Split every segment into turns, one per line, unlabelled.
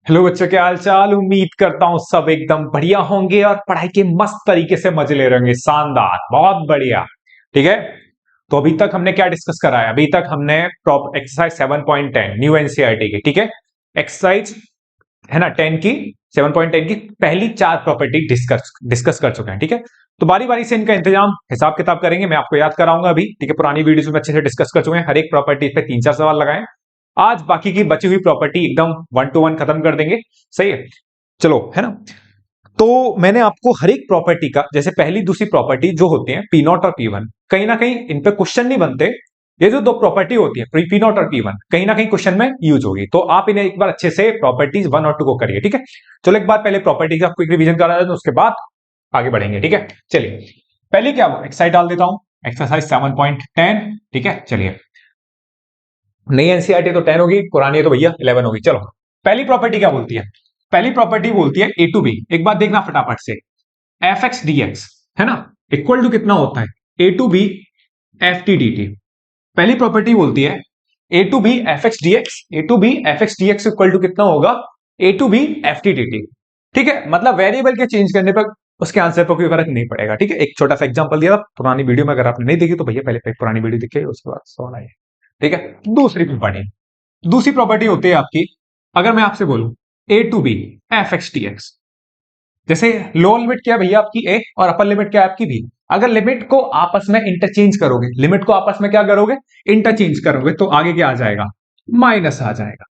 Hello बच्चों, क्या हाल चाल। उम्मीद करता हूं सब एकदम बढ़िया होंगे और पढ़ाई के मस्त तरीके से मजे ले रहे होंगे। शानदार, बहुत बढ़िया। ठीक है, तो अभी तक हमने क्या डिस्कस करा है? अभी तक हमने एक्सरसाइज 7.10 न्यू एनसीईआरटी की, ठीक है, एक्सरसाइज है ना 10 की, 7.10 की पहली 4 प्रॉपर्टी डिस्कस कर चुके हैं। ठीक है, तो बारी बारी से इनका इंतजाम हिसाब किताब करेंगे। मैं आपको याद कराऊंगा अभी, ठीक है। पुरानी वीडियोस में अच्छे से डिस्कस कर चुके हैं, हर एक प्रॉपर्टी पे 3-4 सवाल लगाएं। आज बाकी की बची हुई प्रॉपर्टी एकदम 1 to 1 खत्म कर देंगे। सही है, चलो, है ना। तो मैंने आपको हर एक प्रॉपर्टी का, जैसे पहली दूसरी प्रॉपर्टी जो होती है पी नॉट और पी वन, कहीं ना कहीं इन पे क्वेश्चन नहीं बनते। ये जो दो प्रॉपर्टी होती है पी नॉट और पी वन, कहीं ना कहीं क्वेश्चन में यूज होगी। तो आप इन्हें एक बार अच्छे से प्रॉपर्टीज 1 और 2 को करिए। ठीक है, चलो एक बार पहले प्रॉपर्टी का क्विक रिवीजन करा जाए, तो उसके बाद आगे बढ़ेंगे। ठीक है, चलिए पहले क्या हुआ, एक्सरसाइज डाल देता हूं, एक्सरसाइज 7.10। ठीक है, चलिए, नई एनसीईआरटी तो 10 होगी, पुरानी तो भैया 11 होगी। चलो, पहली प्रॉपर्टी क्या बोलती है? पहली प्रॉपर्टी बोलती है ए टू बी। एक बात देखना फटाफट से, एफ एक्स डी एक्स, है ना, इक्वल टू कितना होता है? A to B F T D T. पहली प्रॉपर्टी बोलती है A to B F x D X, A to B F x D x equal to कितना होगा? A to B F T D T. ठीक है, मतलब variable के change करने पर उसके आंसर पर कोई फर्क नहीं पड़ेगा। ठीक है, एक छोटा सा एग्जांपल दिया था पुरानी वीडियो में, अगर आपने नहीं देखी तो भैया पहले पुरानी वीडियो देखिए, उसके बाद सवाल आए। ठीक है, दूसरी प्रॉपर्टी होती है आपकी, अगर मैं आपसे बोलूं A to B F x T X, जैसे लोअर लिमिट क्या है भैया आपकी ए और अपर लिमिट क्या है आपकी बी। अगर लिमिट को आपस में इंटरचेंज करोगे, लिमिट को आपस में क्या करोगे? इंटरचेंज करोगे, तो आगे क्या आ जाएगा? माइनस आ जाएगा।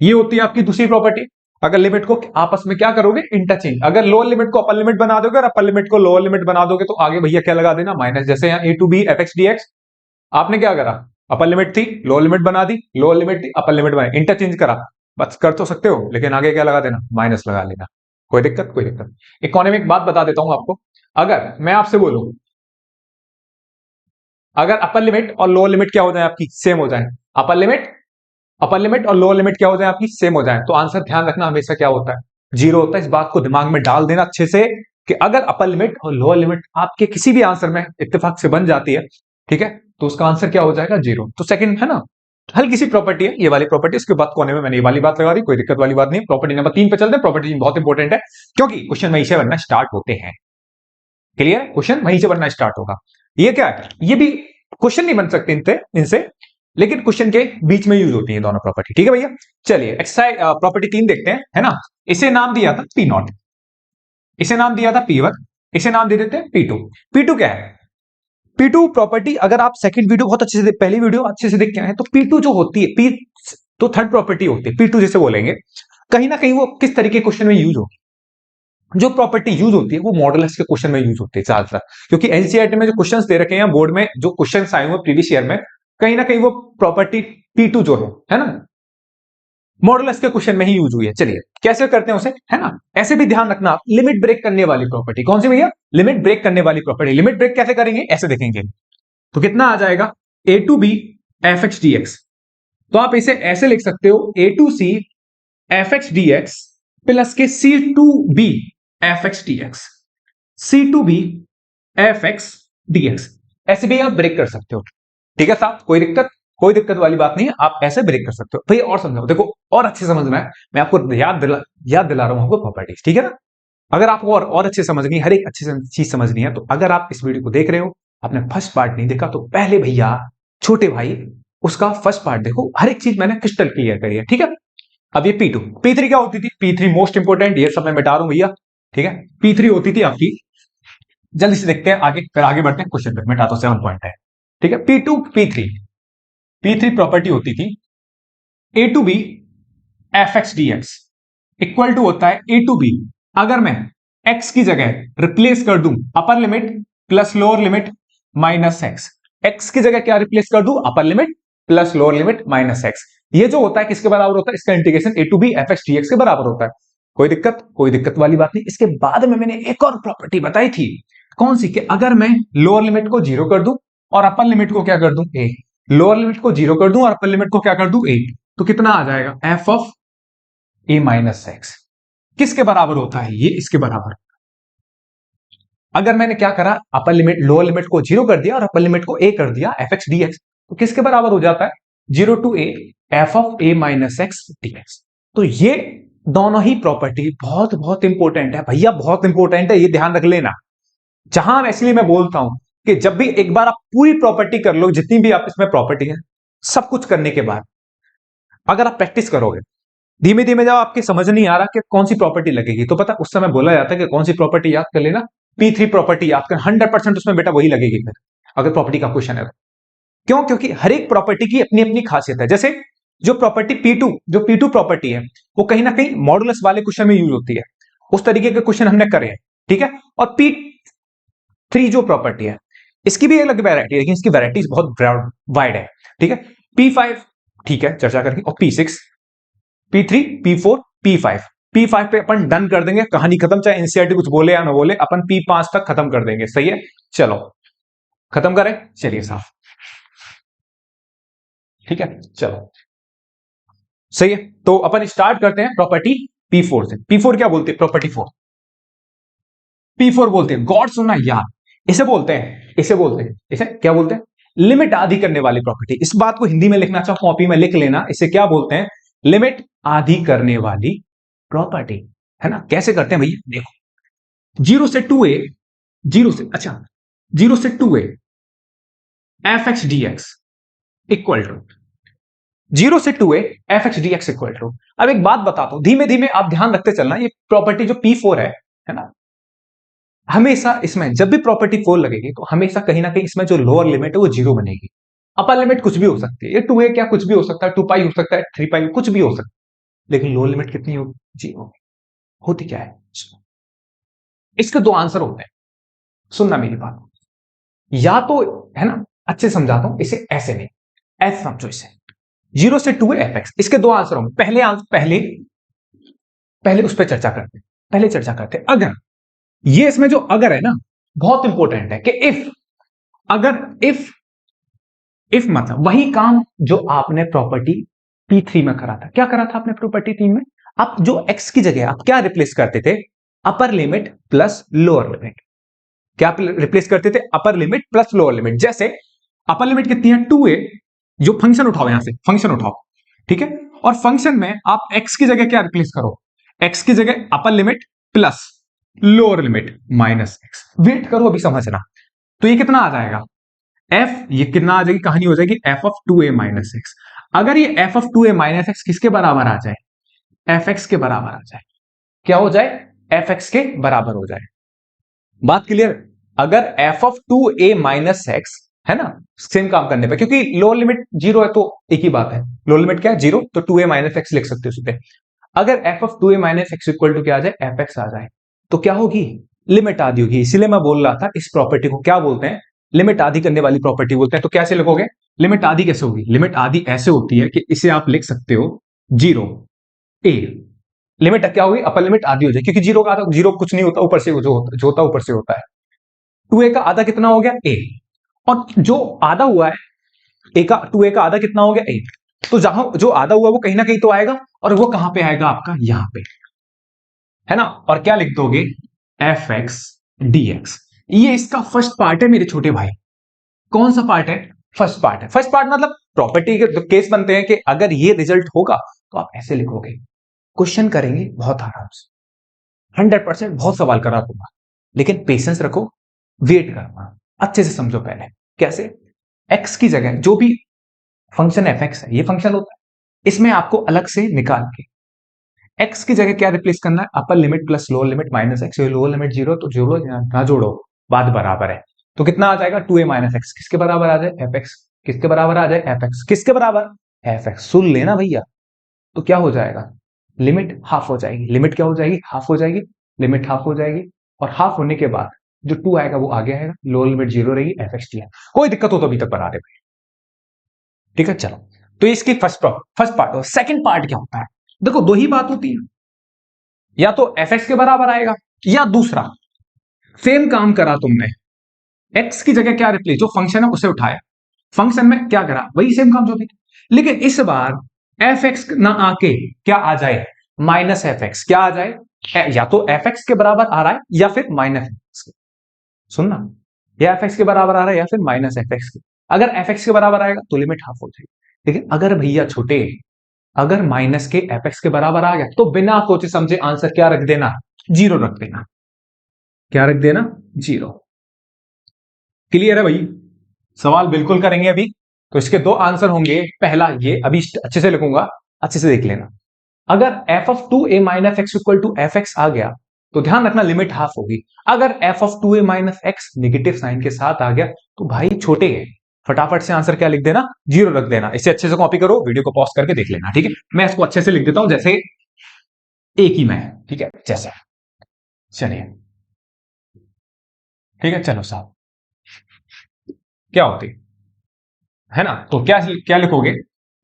ये होती है आपकी दूसरी प्रॉपर्टी। अगर लिमिट को आपस में क्या करोगे? इंटरचेंज। अगर लोअर लिमिट को अपर लिमिट बना दोगे और अपर लिमिट को लोअर लिमिट बना दोगे, तो आगे भैया क्या लगा देना? माइनस। जैसे यहाँ A to B F x D X, आपने क्या करा? अपर लिमिट थी, लोअर लिमिट बना दी, लोअर लिमिट थी, अपर लिमिट बनाई, इंटरचेंज करा। बस कर तो सकते हो, लेकिन आगे क्या लगा देना? माइनस लगा लेना। कोई दिक्कत? कोई दिक्कत। इकोनॉमिक बात बता देता हूं आपको, अगर मैं आपसे बोलूं अगर अपर लिमिट और लोअर लिमिट क्या हो जाए आपकी? सेम हो जाए। अपर लिमिट और लोअर लिमिट क्या हो जाए आपकी? सेम हो जाए, तो आंसर ध्यान रखना हमेशा क्या होता है? जीरो होता है। इस बात को दिमाग में डाल देना अच्छे से कि अगर अपर लिमिट और लोअर लिमिट आपके किसी भी आंसर में इत्तेफाक से बन जाती है, ठीक है, तो उसका आंसर क्या हो जाएगा? जीरो। तो सेकंड है ना, हल्की सी प्रॉपर्टी है ये वाली प्रॉपर्टी, उसके बाद कोने में मैंने ये वाली बात लगा दी, कोई दिक्कत वाली बात नहीं। प्रॉपर्टी नंबर 3 पे चलते हैं। प्रॉपर्टी बहुत इंपॉर्टेंट है, क्योंकि क्वेश्चन वहीं से बनना स्टार्ट होते हैं। क्लियर? क्वेश्चन वहीं से बनना स्टार्ट होगा। ये क्या है? ये भी क्वेश्चन नहीं बन सकते इनसे, लेकिन क्वेश्चन के बीच में यूज होती है दोनों प्रॉपर्टी। ठीक है भैया, चलिए एक्सरसाइज प्रॉपर्टी 3 देखते हैं, है ना। इसे नाम दिया था पी नॉट, इसे नाम दिया था पी वन, इसे नाम दे देते हैं पी टू। पी टू क्या है? पी टू प्रॉपर्टी, अगर आप सेकंड वीडियो बहुत अच्छे से पहली वीडियो अच्छे से देख के आए, तो पी टू जो होती है, पी तो थर्ड प्रॉपर्टी होती है, पी टू जिसे बोलेंगे, कहीं ना कहीं वो किस तरीके के क्वेश्चन में यूज होगी? जो प्रॉपर्टी यूज होती है वो मॉडुलस के क्वेश्चन में यूज होती है ज्यादातर, क्योंकि एनसीईआरटी में जो क्वेश्चंस दे रखे हैं बोर्ड में, जो क्वेश्चंस आए हुए प्रीवियस ईयर में, कहीं ना कहीं वो प्रॉपर्टी पी टू जो है ना, मॉडुलस के क्वेश्चन में ही यूज हुई है। चलिए कैसे करते हैं उसे, है ना। ऐसे भी ध्यान रखना, लिमिट ब्रेक करने वाली प्रॉपर्टी कौन सी भैया? लिमिट ब्रेक करने वाली प्रॉपर्टी। लिमिट ब्रेक कैसे करेंगे? ऐसे देखेंगे, तो कितना आ जाएगा? A to B F x D x. तो आप इसे ऐसे लिख सकते हो, A to C F x D X plus के C to B F x D X, C to B F x D X. ऐसे भी आप ब्रेक कर सकते हो। ठीक है साहब, कोई दिक्कत वाली बात नहीं है, आप ऐसे ब्रेक कर सकते हो। भैया और समझाओ, देखो और अच्छे समझना है, मैं आपको याद दिला रहा हूं आपको प्रॉपर्टीज। ठीक है ना, अगर आपको और अच्छे समझनी है, हर एक अच्छी चीज समझनी है, तो अगर आप इस वीडियो को देख रहे हो, आपने फर्स्ट पार्ट नहीं देखा, तो पहले भैया छोटे भाई उसका फर्स्ट पार्ट देखो, हर एक चीज मैंने क्रिस्टल क्लियर करी है। ठीक है, अब ये P2, P3 क्या होती थी? P3 मोस्ट इंपोर्टेंट, ये सब मैं मिटा रहा हूं भैया। ठीक है, P3 होती थी आपकी, जल्दी से देखते हैं आगे, फिर आगे बढ़ते हैं क्वेश्चन पे। मिटा तो 7 पॉइंट है। ठीक है, P2 P3 प्रॉपर्टी होती थी A to B F x D x equal to होता है ए टू बी, अगर मैं x की जगह रिप्लेस कर दूं upper limit plus lower limit minus x. x की जगह क्या रिप्लेस कर दूं? Upper limit plus lower limit minus x. ये जो होता है किसके बराबर होता है? इसका integration a to B F x D x के बराबर होता है। कोई दिक्कत वाली बात नहीं। इसके बाद में मैंने एक और प्रॉपर्टी बताई थी, कौन सी? कि अगर मैं लोअर लिमिट को जीरो कर दूं और अपर लिमिट को क्या कर दूं? ए। लोअर लिमिट को जीरो कर दूं और अपर लिमिट को क्या कर दूं? ए, तो कितना आ जाएगा? F of a minus x. किसके बराबर होता है ये? इसके बराबर। अगर मैंने क्या करा, अपर लिमिट लोअर लिमिट को जीरो कर दिया और अपर लिमिट को ए कर दिया, एफ एक्स डी एक्स, तो किसके बराबर हो जाता है? Zero to a f of a minus x D x. तो ये दोनों ही प्रॉपर्टी बहुत बहुत इंपॉर्टेंट है भैया, बहुत इंपॉर्टेंट है, ये ध्यान रख लेना। जहां इसलिए मैं बोलता हूं कि जब भी एक बार आप पूरी प्रॉपर्टी कर लो, जितनी भी आप इसमें प्रॉपर्टी है, सब कुछ करने के बाद अगर आप प्रैक्टिस करोगे, धीमे धीमे जब आपके समझ नहीं आ रहा कि कौन सी प्रॉपर्टी लगेगी, तो पता उस समय बोला जाता है कि कौन सी प्रॉपर्टी याद कर लेना, P3 प्रॉपर्टी याद कर, 100% उसमें बेटा वही लगेगी फिर, अगर प्रॉपर्टी का क्वेश्चन है। क्यों? क्योंकि हर एक प्रॉपर्टी की अपनी अपनी खासियत है। जैसे जो प्रॉपर्टी P2, जो P2 प्रॉपर्टी है, वो कहीं ना कहीं मॉडुलस वाले क्वेश्चन में यूज होती है, उस तरीके के क्वेश्चन हमने करे हैं, ठीक है। और P3 जो प्रॉपर्टी है, इसकी भी अलग वैरायटी है, लेकिन इसकी वैरायटीज बहुत वाइड है, ठीक है। P5 ठीक है, चर्चा करके, और P6, P3, P4, P5, P5 पे अपन डन कर देंगे, कहानी खत्म, चाहे एनसीईआरटी कुछ बोले या ना बोले, अपन P5 तक खत्म कर देंगे, सही है। चलो खत्म करें, चलिए साहब, ठीक है, चलो सही है। तो अपन स्टार्ट करते हैं प्रॉपर्टी P4 से। P4 क्या बोलते हैं? प्रॉपर्टी 4, P4 बोलते हैं, गॉड सुनना यार, इसे बोलते हैं, इसे क्या बोलते हैं? लिमिट आधी करने वाली प्रॉपर्टी। इस बात को हिंदी में लिखना चाहो कॉपी में लिख लेना, इसे क्या बोलते हैं? लिमिट आधी करने वाली प्रॉपर्टी, है ना। कैसे करते हैं भैया? देखो, 0 से 2a, 0 से, अच्छा, 0 से 2a f x D x equal to, 0 से 2a f x D x equal to. अब एक बात बताता हूं, धीमे धीमे आप ध्यान रखते चलना, ये प्रॉपर्टी जो P4 है ना, हमेशा इसमें जब भी प्रॉपर्टी 4 लगेगी तो हमेशा कहीं ना कहीं इसमें जो लोअर लिमिट है वो 0 बनेगी। अपर लिमिट कुछ भी हो सकती है, ये 2a क्या कुछ भी हो सकता है, 2 पाई हो सकता है, 3 पाई कुछ भी हो सकता है, लेकिन लोअर लिमिट कितनी होगी? 0। होती क्या है? इसके दो आंसर होते हैं, सुनना मेरी बात, या तो, है ना, अच्छे समझाता हूं इसे, ऐसे नहीं, ऐसे समझो इसे, 0 से 2 एफ एक्स, इसके दो आंसर होंगे। पहले उस पर चर्चा करते हैं, अगर ये इसमें जो अगर है ना, बहुत इंपॉर्टेंट है कि इफ, अगर इफ मतलब वही काम जो आपने प्रॉपर्टी P3 में करा था। क्या करा था आपने प्रॉपर्टी 3 में? आप जो x की जगह आप क्या रिप्लेस करते थे? अपर लिमिट प्लस लोअर लिमिट। क्या रिप्लेस करते थे? अपर लिमिट प्लस लोअर लिमिट। जैसे अपर लिमिट कितनी है? 2a, जो फंक्शन उठाओ, यहां से फंक्शन उठाओ, ठीक है, और फंक्शन में आप x की जगह क्या रिप्लेस करो? x की जगह upper limit plus lower limit minus x। Wait करो, अभी समझना। तो ये कितना आ जाएगा? f, ये कितना आ जाएगी? कहानी हो जाएगी f of 2a minus x. अगर ये f of 2a minus x किसके बराबर आ जाए? fx के बराबर आ जाए। क्या हो जाए? fx के बराबर हो जाए। बात क्लियर? अगर f of 2a minus x, है ना, सेम काम करने पे, क्योंकि लोअर लिमिट 0 है तो एक ही बात है, लोअर लिमिट क्या है? 0, तो 2a माइनस एक्स लिख सकते हो उस पे। अगर f of 2a minus x equal to क्या आ जाए? fx आ जाए, तो क्या होगी? लिमिट आधी होगी। इसीलिए मैं बोल रहा था इस प्रॉपर्टी को क्या बोलते हैं? लिमिट आधी करने वाली प्रॉपर्टी बोलते हैं। तो कैसे लिखोगे? लिमिट आधी कैसे होगी? लिमिट आधी ऐसे होती है कि इसे आप लिख सकते हो 0 a, लिमिट क्या होगी? अपर लिमिट आधी हो जाए, क्योंकि 0 का आधा, 0 कुछ नहीं होता, ऊपर से जो होता ऊपर से होता है। 2a का आधा कितना हो गया? a, और जो आधा हुआ है a का, 2a का आधा कितना हो गया? a। तो जहां जो आधा हुआ वो कहीं ना कहीं तो आएगा, और वो कहां पे आएगा? आपका यहां पे, है ना। और क्या लिख दोगे? F x D x. ये इसका फर्स्ट पार्ट है मेरे छोटे भाई। कौन सा पार्ट है? फर्स्ट पार्ट है। फर्स्ट पार्ट मतलब प्रॉपर्टी के केस बनते हैं कि अगर ये रिजल्ट होगा तो आप ऐसे लिखोगे। क्वेश्चन करेंगे बहुत आराम से, 100% बहुत सवाल करा दूंगा, लेकिन पेशेंस रखो, वेट करना, अच्छे से समझो पहले। कैसे? एक्स की जगह जो भी फंक्शन एफ एक्स है, ये फंक्शन होता है, इसमें आपको अलग से निकाल के एक्स की जगह क्या रिप्लेस करना है? अपर limit plus lower limit minus x. Lower limit 0, तो जोड़ो ना जोड़ो, बाद बराबर है, तो कितना आ जाएगा? 2a माइनस एक्स किसके बराबर आ जाए? F x. किसके बराबर आ जाए? F x. किसके बराबर? F x. सुन लेना भैया, तो क्या हो जाएगा? लिमिट हाफ हो जाएगी। लिमिट क्या हो जाएगी? हाफ हो जाएगी। लिमिट हाफ हो जाएगी, और हाफ होने के बाद जो 2 आएगा वो आगे आएगा, लोअर लिमिट 0 रहेगी, एफ एक्स टी है। कोई दिक्कत हो तो अभी तक बना दे भाई, ठीक है। चलो, तो इसकी फर्स्ट पार्ट। और सेकंड पार्ट क्या होता है? देखो, दो ही बात होती है, या तो एफ एक्स के बराबर आएगा, या दूसरा, सेम काम करा तुमने, एक्स की जगह क्या रिप्लेस, जो फंक्शन है उसे उठाया, फंक्शन में क्या करा, वही सेम काम जो थी, लेकिन इस बार एफ एक्स ना आके क्या आ जाए? Minus F x. क्या आ जाए? या तो एफ एक्स के बराबर आ रहा है, या फिर माइनस एक्स के। सुनना, या एफ एक्स के बराबर आ रहा है, या फिर माइनस एफ एक्स के। अगर एफ एक्स के बराबर आएगा तो लिमिट हाफ हो जाएगी, लेकिन अगर भैया छोटे अगर माइनस के एफ एक्स के बराबर आ गया तो बिना सोचे समझे आंसर क्या रख देना, जीरो रख देना। क्या रख देना, जीरो। क्लियर है भाई? सवाल बिल्कुल करेंगे अभी। तो इसके दो आंसर होंगे। पहला ये, अभी अच्छे से लिखूंगा, अच्छे से देख लेना। अगर F of two A minus x equal to F X आ गया तो ध्यान रखना लिमिट हाफ होगी। अगर F of two A minus X negative sign के साथ आ गया तो भाई छोटे है, फटाफट से आंसर क्या लिख देना, जीरो रख देना। इसे अच्छे से कॉपी करो, वीडियो को पॉज करके देख लेना, ठीक है? मैं इसको अच्छे से लिख देता हूं जैसे एक ही में, ठीक है? जैसे, चलिए, ठीक है, चलो साहब, क्या होती है ना? तो क्या क्या लिखोगे?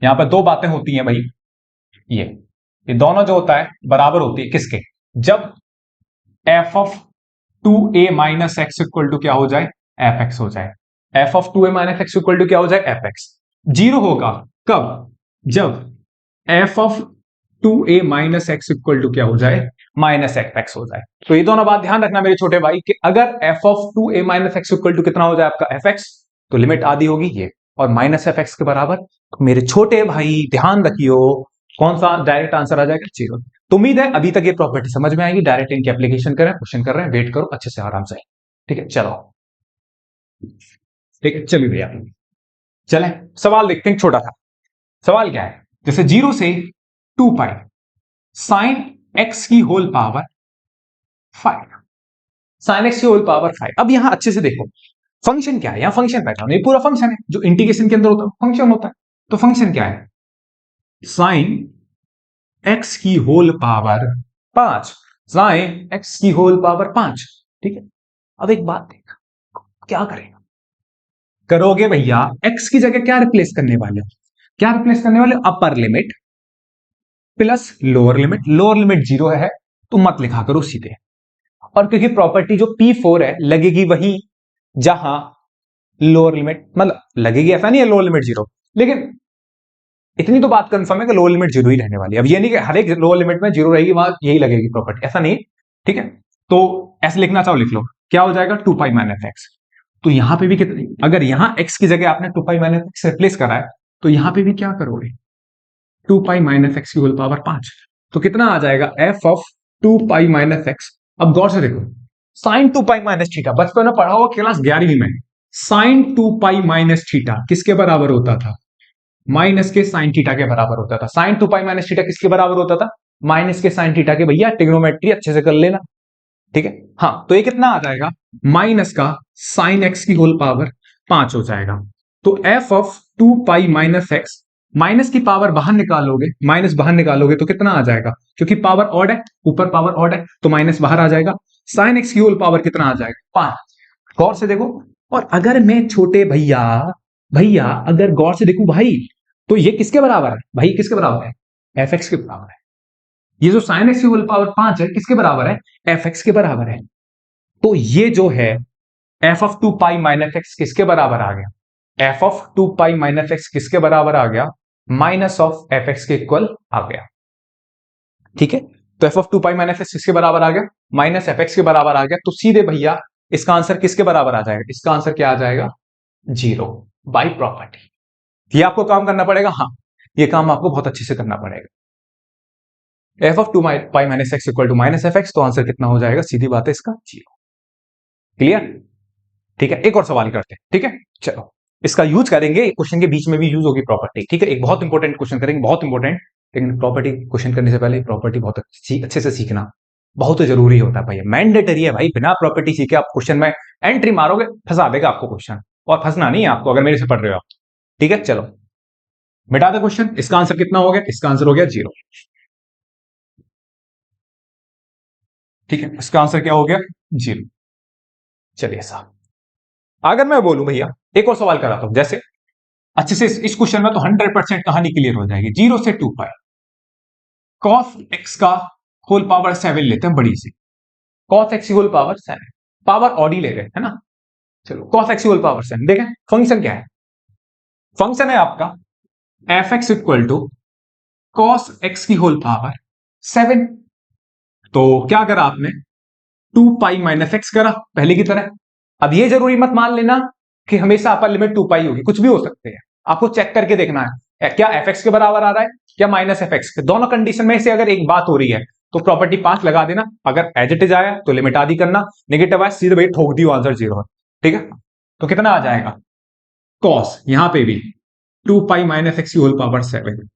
यहां पर दो बातें होती हैं भाई। ये दोनों जो होता है बराबर होती है किसके? जब f of two A minus x equal to क्या हो जाए, एफ एक्स हो जाए। F of two A minus x equal to क्या हो जाए, एफ एक्स। जीरो होगा कब? जब f of two A minus x equal to क्या हो जाए, माइनस एफ एक्स हो जाए। तो ये दोनों बात ध्यान रखना मेरे छोटे भाई कि अगर F of two A minus x equal to कितना हो जाए आपका, एफ एक्स, तो लिमिट आधी होगी ये, और माइनस एफ एक्स के बराबर। तो मेरे छोटे भाई ध्यान रखियो, कौन सा डायरेक्ट आंसर आ जाएगा, जीरो। तो उम्मीद है अभी तक ये प्रॉपर्टी समझ में आएगी। डायरेक्ट इनकी एप्लीकेशन करें, क्वेश्चन कर रहे हैं, वेट करो अच्छे से आराम से, ठीक है? चलो, ठीक है, चलिए भैया चलें, सवाल देखते हैं। छोटा था सवाल, क्या है? जैसे जीरो से टू पाई साइन एक्स की होल पावर 5, साइन एक्स की होल पावर 5। अब यहां अच्छे से देखो फंक्शन क्या है, यहां फंक्शन पहचानो, ये पूरा फंक्शन है जो इंटीग्रेशन के अंदर होता है, फंक्शन होता है। तो फंक्शन क्या है? साइन एक्स की होल पावर 5, साइन एक्स की होल पावर 5, ठीक है? अब एक बात देख, क्या करेगा, करोगे भैया, एक्स की जगह क्या रिप्लेस करने वाले हो? क्या रिप्लेस करने वाले हो? अपर limit plus lower limit. Lower limit zero है तो मत लिखा करो सीधे, और क्योंकि प्रॉपर्टी जो P4 है लगेगी वही जहां लोअर लिमिट, मतलब लगेगी ऐसा नहीं है लोअर लिमिट जीरो, लेकिन इतनी तो बात कंफर्म है कि लोअर लिमिट जीरो ही रहने वाली है। अब ये नहीं कि हर एक लोअर लिमिट में जीरो रहेगी वहां यही लगेगी प्रॉपर्टी, ऐसा नहीं है, ठीक है? तो ऐसे लिखना चाहो लिख लो, क्या हो जाएगा, टू पाई माइनस एक्स। तो यहां पे भी कितनी, अगर यहां एक्स की जगह आपने two pi minus x replace करा है तो यहां पे भी क्या करोगे, टू पाई माइनस एक्स की होल पावर 5। तो कितना आ जाएगा, F of two pi minus x. अब गौर से देखो, sine two pi minus theta, बचपन में पढ़ा हुआ क्लास 11वीं में, sine two pi minus theta किसके बराबर होता था, माइनस के साइन थीटा के बराबर होता था। Sign two pi minus theta किसके बराबर होता था, माइनस के साइन थीटा के। भैया ट्रिग्नोमेट्री अच्छे से कर लेना, ठीक है? हाँ, तो ये कितना आ जाएगा, माइनस का साइन एक्स की होल पावर 5 हो जाएगा। तो F of two pi minus x, minus की पावर बाहर निकालोगे, माइनस बाहर निकालोगे तो कितना आ जाएगा, क्योंकि पावर ऑड है, ऊपर पावर ऑड है तो माइनस बाहर आ जाएगा। साइन एक्स की होल पावर कितना आ जाएगा, 5। गौर से देखो, और अगर मैं छोटे भैया भैया अगर गौर से देखूं भाई, तो ये किसके बराबर है भाई, किसके बराबर है, एफ एक्स के बराबर है। ये जो साइन एक्स की होल पावर 5 है किसके बराबर है, एफ एक्स के बराबर है। तो ये जो है f of two pi minus x किसके बराबर आ गया, f of two pi minus x किसके बराबर आ गया, माइनस ऑफ एफ एक्स के इक्वल आ गया, ठीक है? तो F of two pi minus x किसके बराबर आ गया, माइनस एफ एक्स के बराबर आ गया। तो सीधे भैया इसका आंसर किसके बराबर आ जाएगा, इसका आंसर क्या आ जाएगा, जीरो, बाई प्रॉपर्टी। ये आपको काम करना पड़ेगा, हाँ, ये काम आपको बहुत अच्छे से करना पड़ेगा। F of two pi minus x equal to minus F x, तो आंसर कितना हो जाएगा, सीधी बात है इसका, जीरो। क्लियर? ठीक है, एक और सवाल करते हैं, ठीक है? चलो, इसका यूज करेंगे, क्वेश्चन के बीच में भी यूज होगी प्रॉपर्टी, ठीक है? एक बहुत इंपॉर्टेंट क्वेश्चन करेंगे, बहुत इंपॉर्टेंट। लेकिन प्रॉपर्टी क्वेश्चन करने से पहले प्रॉपर्टी बहुत अच्छे से सीखना बहुत जरूरी होता है भाई, मैंडेटरी है भाई। बिना प्रॉपर्टी सीखे आप क्वेश्चन में एंट्री मारोगे, फंसा देगा आपको क्वेश्चन, और फंसना नहीं है आपको अगर मेरे से पढ़ रहे हो आप, ठीक है? चलो मिटा दे क्वेश्चन। इसका आंसर कितना हो गया, इसका आंसर हो गया जीरो, ठीक है? इसका आंसर क्या हो गया, जीरो। चलिए साहब, अगर मैं बोलूं भैया एक और सवाल कराता हूं, जैसे अच्छे से इस क्वेश्चन में तो 100% कहानी क्लियर हो जाएगी। जीरो से टू पाई कॉस एक्स का होल पावर 7 लेते हैं, बड़ी सी कॉस एक्स की होल पावर 7, पावर ऑड ही ले रहे हैं ना। चलो, कॉस एक्स की होल पावर 7 देखें, फंक्शन क्या है, फंक्शन है आपका f x equal to cos x की होल पावर 7। तो क्या करा आपने, टू पाई माइनस एक्स करा पहले की तरह। अब ये जरूरी मत मान लेना कि हमेशा अपर लिमिट टू पाई होगी, कुछ भी हो सकते हैं, आपको चेक करके देखना है। क्या एफ एक्स के बराबर आ रहा है या माइनस एफ एक्स के? दोनों कंडीशन में से अगर एक बात हो रही है तो प्रॉपर्टी 5 लगा देना। अगर एज इट इज आया तो लिमिट आधी करना, नेगेटिव आया सीधे भाई ठोक दियो आंसर 0 है। ठीक है, तो कितना आ जाएगा कॉस, यहां पे भी 2 pi minus x whole power 7,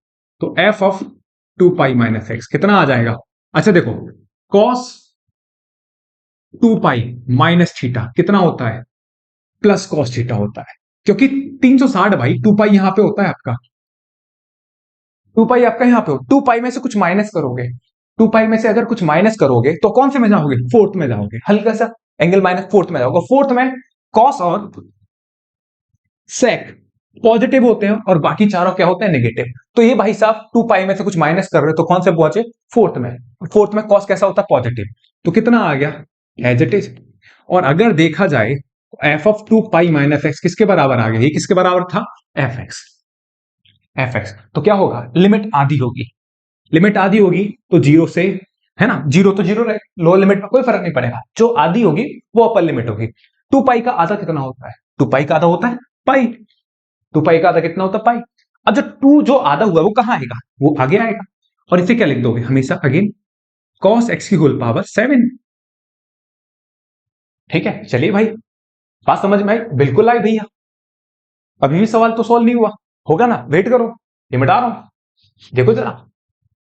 तो F of 2 pi minus x कितना आ जाएगा? अच्छा देखो, कॉस 2 पाई माइनस थीटा कितना होता है? प्लस कॉस थीटा होता है, क्योंकि 360 भाई 2 पाई यहां पे होता है आपका, 2 पाई आपका यहां पे हो, 2 पाई में से कुछ माइनस करोगे, 2 पाई में से अगर कुछ माइनस करोगे तो कौन से में जाओगे? फोर्थ में जाओगे, हल्का सा एंगल माइनस फोर्थ में जाओगे। फोर्थ में कॉस और सेक पॉजिटिव होते हैं और बाकी चारों क्या होते हैं? नेगेटिव। तो ये भाई साहब 2 पाई में से कुछ माइनस कर रहे हो तो कौन से पहुंचे? फोर्थ में। फोर्थ में कॉस कैसा होता है? पॉजिटिव। तो कितना आ गया? As it is. और अगर देखा जाए तो F of 2 pi minus x किसके बराबर आ गया? ये किसके बराबर था? F x. एफ एक्स तो क्या होगा? लिमिट आधी होगी। लिमिट आधी होगी तो 0 से, है ना, 0 तो 0 रहे, लोअर लिमिट में कोई फर्क नहीं पड़ेगा, जो आधी होगी वो अपर लिमिट होगी। 2 पाई का आधा कितना होता है? 2 पाई का आधा होता है पाई। 2 पाई का आधा कितना होता है? पाई। अब जो 2 जो आधा हुआ वो कहां आएगा? वो आगे आएगा। और इसे क्या लिख दोगे हमेशा? अगेन कॉस एक्स की होल पावर 7। ठीक है, चलिए भाई, बात समझ में आई? बिल्कुल आई भैया। अभी भी सवाल तो सॉल्व नहीं हुआ, होगा ना, वेट करो, ये मिटा रहा हूं, देखो जरा।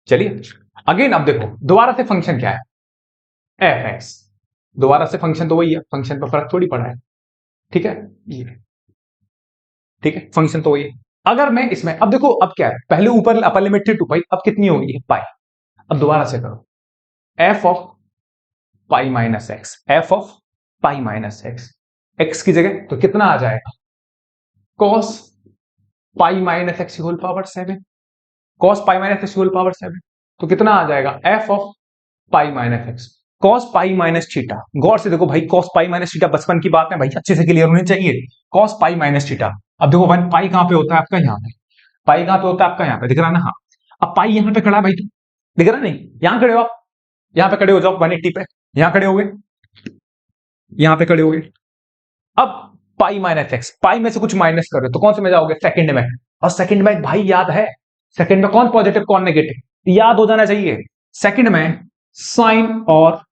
चलिए अगेन, अब देखो दोबारा से फंक्शन क्या है? F x. दोबारा से फंक्शन तो वही है, फंक्शन पर फर्क थोड़ी पड़ा है। ठीक है, ये ठीक है, फंक्शन तो वही है। अगर मैं इसमें, अब देखो अब क्या है, पहले ऊपर अपर लिमिट थी 2 पाई, अब कितनी होगी? है पाई। अब दोबारा से करो, F of pi minus x, F of pi minus X, X की जगह तो कितना आ जाएगा? Cos pi minus x whole power 7। Cos pi minus x whole power 7 तो कितना आ जाएगा? F of pi minus X cos pi minus theta. गौर से देखो भाई, कॉस पाई माइनस थीटा बचपन की बात है भाई, अच्छे से क्लियर होनी चाहिए। कॉस पाई माइनस थीटा, अब देखो भाई पाई कहां पे होता है आपका? यहाँ पे। पाई कहां पे होता है आपका? यहाँ पे, दिख रहा ना? हाँ। अब पाई यहाँ पे खड़ा है भाई, तो दिख रहा नहीं? यहां खड़े हो आप, यहाँ पे खड़े हो जाओ 180 पे, यहां खड़े हो गए, यहां पे खड़े हो गए। अब पाई माइनस एक्स, पाई में से कुछ माइनस कर रहे हो तो कौन से में जाओगे? सेकंड में। और सेकंड में भाई याद है, सेकंड में कौन पॉजिटिव कौन नेगेटिव याद हो जाना चाहिए। सेकंड में साइन और